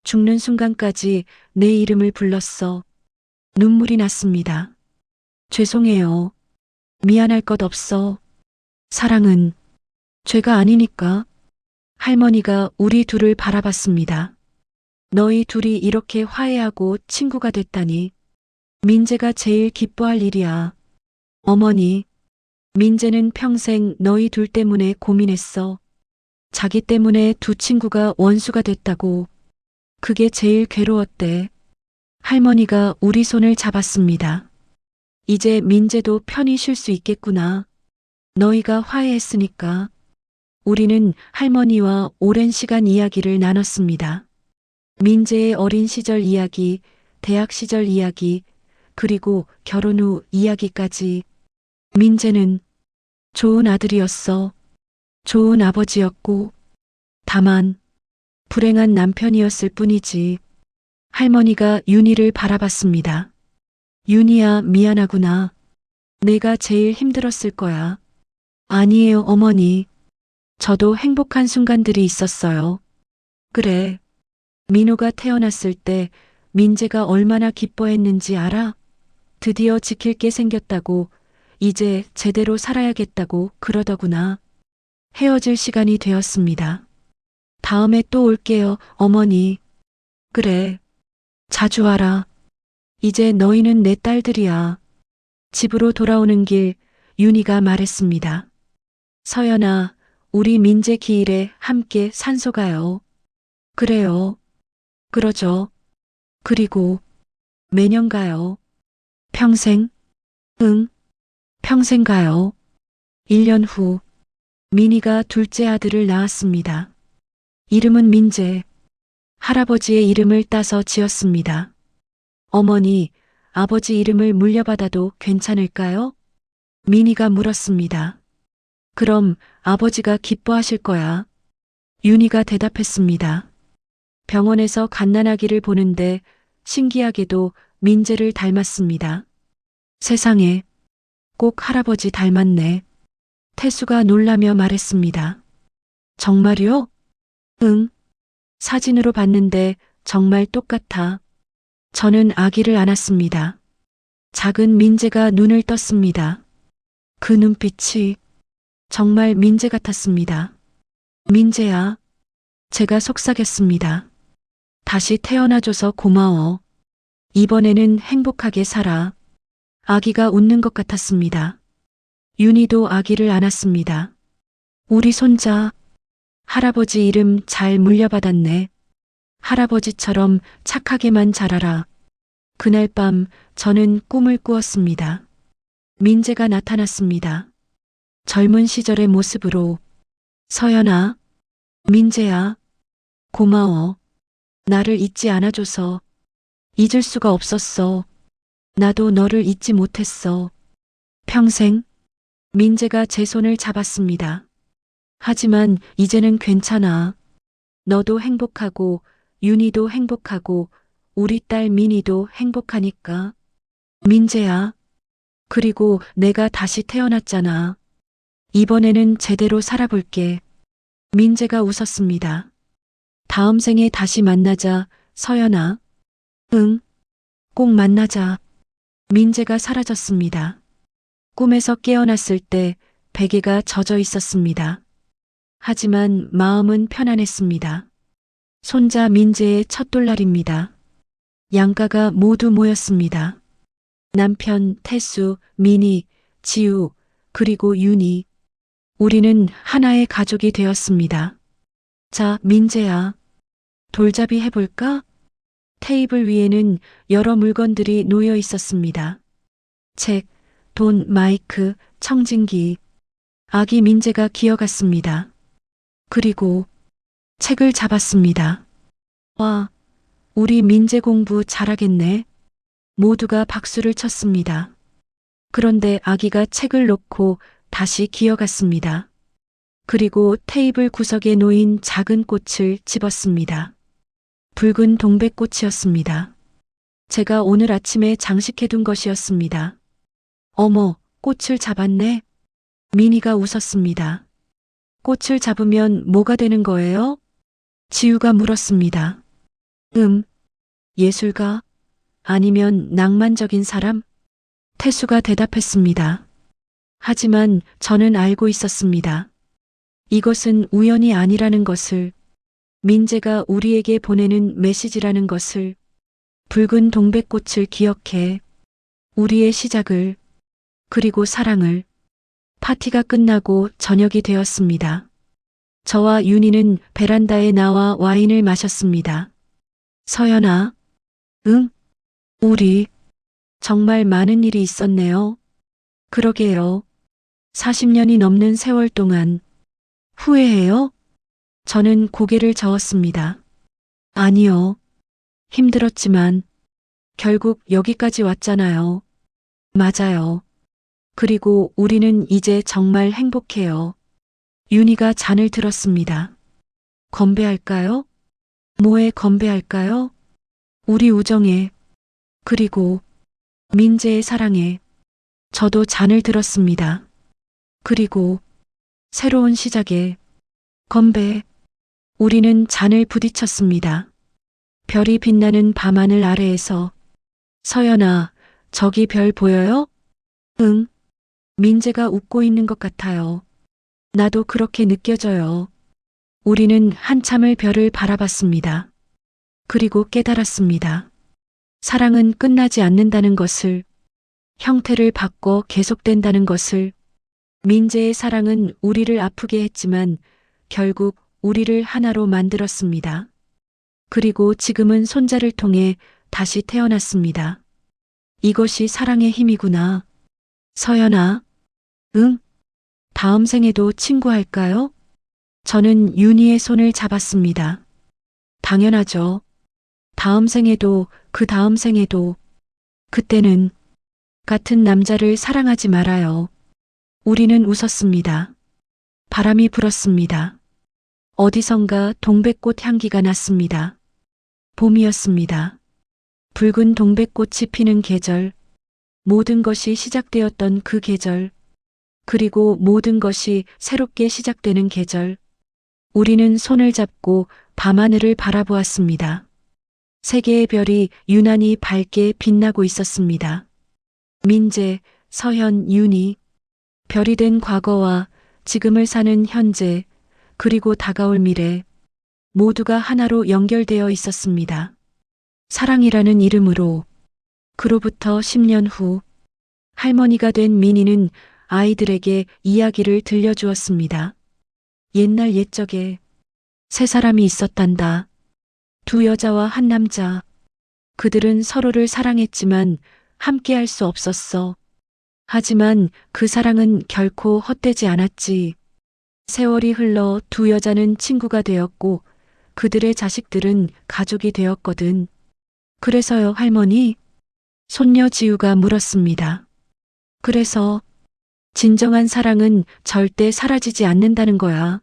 죽는 순간까지 내 이름을 불렀어. 눈물이 났습니다. 죄송해요. 미안할 것 없어. 사랑은 죄가 아니니까. 할머니가 우리 둘을 바라봤습니다. 너희 둘이 이렇게 화해하고 친구가 됐다니. 민재가 제일 기뻐할 일이야. 어머니, 민재는 평생 너희 둘 때문에 고민했어. 자기 때문에 두 친구가 원수가 됐다고. 그게 제일 괴로웠대. 할머니가 우리 손을 잡았습니다. 이제 민재도 편히 쉴 수 있겠구나. 너희가 화해했으니까. 우리는 할머니와 오랜 시간 이야기를 나눴습니다. 민재의 어린 시절 이야기, 대학 시절 이야기, 그리고 결혼 후 이야기까지. 민재는 좋은 아들이었어. 좋은 아버지였고, 다만 불행한 남편이었을 뿐이지. 할머니가 윤희를 바라봤습니다. 윤희야, 미안하구나. 내가 제일 힘들었을 거야. 아니에요, 어머니. 저도 행복한 순간들이 있었어요. 그래. 민우가 태어났을 때 민재가 얼마나 기뻐했는지 알아? 드디어 지킬 게 생겼다고, 이제 제대로 살아야겠다고 그러더구나. 헤어질 시간이 되었습니다. 다음에 또 올게요, 어머니. 그래. 자주 와라. 이제 너희는 내 딸들이야. 집으로 돌아오는 길, 윤희가 말했습니다. 서연아, 우리 민재 기일에 함께 산소 가요. 그래요. 그러죠. 그리고 매년 가요. 평생? 응, 평생 가요. 1년 후, 민희가 둘째 아들을 낳았습니다. 이름은 민재. 할아버지의 이름을 따서 지었습니다. 어머니, 아버지 이름을 물려받아도 괜찮을까요? 민희가 물었습니다. 그럼 아버지가 기뻐하실 거야. 윤희가 대답했습니다. 병원에서 갓난아기를 보는데 신기하게도 민재를 닮았습니다. 세상에, 꼭 할아버지 닮았네. 태수가 놀라며 말했습니다. 정말요? 응. 사진으로 봤는데 정말 똑같아. 저는 아기를 안았습니다. 작은 민재가 눈을 떴습니다. 그 눈빛이 정말 민재 같았습니다. 민재야, 제가 속삭였습니다. 다시 태어나줘서 고마워. 이번에는 행복하게 살아. 아기가 웃는 것 같았습니다. 윤희도 아기를 안았습니다. 우리 손자, 할아버지 이름 잘 물려받았네. 할아버지처럼 착하게만 자라라. 그날 밤 저는 꿈을 꾸었습니다. 민재가 나타났습니다. 젊은 시절의 모습으로. 서연아, 민재야, 고마워. 나를 잊지 않아줘서. 잊을 수가 없었어. 나도 너를 잊지 못했어. 평생. 민재가 제 손을 잡았습니다. 하지만 이제는 괜찮아. 너도 행복하고 윤희도 행복하고 우리 딸 민희도 행복하니까. 민재야. 그리고 내가 다시 태어났잖아. 이번에는 제대로 살아볼게. 민재가 웃었습니다. 다음 생에 다시 만나자, 서연아. 응, 꼭 만나자. 민재가 사라졌습니다. 꿈에서 깨어났을 때 베개가 젖어 있었습니다. 하지만 마음은 편안했습니다. 손자 민재의 첫돌날입니다. 양가가 모두 모였습니다. 남편, 태수, 민희, 지우, 그리고 윤희. 우리는 하나의 가족이 되었습니다. 자, 민재야. 돌잡이 해볼까? 테이블 위에는 여러 물건들이 놓여 있었습니다. 책, 돈, 마이크, 청진기. 아기 민재가 기어갔습니다. 그리고 책을 잡았습니다. 와, 우리 민재 공부 잘하겠네. 모두가 박수를 쳤습니다. 그런데 아기가 책을 놓고 다시 기어갔습니다. 그리고 테이블 구석에 놓인 작은 꽃을 집었습니다. 붉은 동백꽃이었습니다. 제가 오늘 아침에 장식해둔 것이었습니다. 어머, 꽃을 잡았네. 민희가 웃었습니다. 꽃을 잡으면 뭐가 되는 거예요? 지우가 물었습니다. 예술가? 아니면 낭만적인 사람? 태수가 대답했습니다. 하지만 저는 알고 있었습니다. 이것은 우연이 아니라는 것을, 민재가 우리에게 보내는 메시지라는 것을, 붉은 동백꽃을 기억해, 우리의 시작을, 그리고 사랑을. 파티가 끝나고 저녁이 되었습니다. 저와 윤희는 베란다에 나와 와인을 마셨습니다. 서연아, 응? 우리 정말 많은 일이 있었네요. 그러게요. 40년이 넘는 세월 동안. 후회해요? 저는 고개를 저었습니다. 아니요. 힘들었지만 결국 여기까지 왔잖아요. 맞아요. 그리고 우리는 이제 정말 행복해요. 윤희가 잔을 들었습니다. 건배할까요? 뭐에 건배할까요? 우리 우정에, 그리고 민재의 사랑에. 저도 잔을 들었습니다. 그리고 새로운 시작에 건배. 우리는 잔을 부딪혔습니다. 별이 빛나는 밤하늘 아래에서. 서연아, 저기 별 보여요? 응. 민재가 웃고 있는 것 같아요. 나도 그렇게 느껴져요. 우리는 한참을 별을 바라봤습니다. 그리고 깨달았습니다. 사랑은 끝나지 않는다는 것을, 형태를 바꿔 계속된다는 것을. 민재의 사랑은 우리를 아프게 했지만 결국 우리를 하나로 만들었습니다. 그리고 지금은 손자를 통해 다시 태어났습니다. 이것이 사랑의 힘이구나. 서연아, 응? 다음 생에도 친구할까요? 저는 윤희의 손을 잡았습니다. 당연하죠. 다음 생에도, 그 다음 생에도. 그때는 같은 남자를 사랑하지 말아요. 우리는 웃었습니다. 바람이 불었습니다. 어디선가 동백꽃 향기가 났습니다. 봄이었습니다. 붉은 동백꽃이 피는 계절, 모든 것이 시작되었던 그 계절, 그리고 모든 것이 새롭게 시작되는 계절. 우리는 손을 잡고 밤하늘을 바라보았습니다. 세 개의 별이 유난히 밝게 빛나고 있었습니다. 민재, 서현, 윤희, 별이 된 과거와 지금을 사는 현재, 그리고 다가올 미래, 모두가 하나로 연결되어 있었습니다. 사랑이라는 이름으로. 그로부터 10년 후, 할머니가 된 민희는 아이들에게 이야기를 들려주었습니다. 옛날 옛적에 세 사람이 있었단다. 두 여자와 한 남자. 그들은 서로를 사랑했지만 함께할 수 없었어. 하지만 그 사랑은 결코 헛되지 않았지. 세월이 흘러 두 여자는 친구가 되었고 그들의 자식들은 가족이 되었거든. 그래서요, 할머니? 손녀 지우가 물었습니다. 그래서 진정한 사랑은 절대 사라지지 않는다는 거야.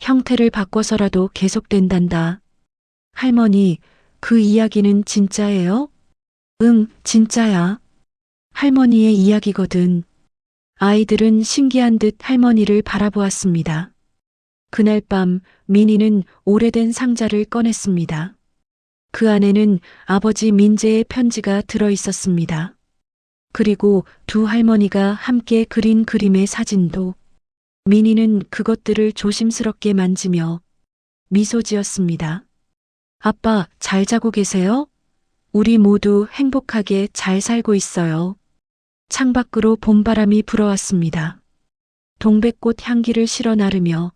형태를 바꿔서라도 계속된단다. 할머니, 그 이야기는 진짜예요? 응, 진짜야. 할머니의 이야기거든. 아이들은 신기한 듯 할머니를 바라보았습니다. 그날 밤 민희는 오래된 상자를 꺼냈습니다. 그 안에는 아버지 민재의 편지가 들어 있었습니다. 그리고 두 할머니가 함께 그린 그림의 사진도. 민희는 그것들을 조심스럽게 만지며 미소 지었습니다. 아빠, 잘 자고 계세요? 우리 모두 행복하게 잘 살고 있어요. 창밖으로 봄바람이 불어왔습니다. 동백꽃 향기를 실어 나르며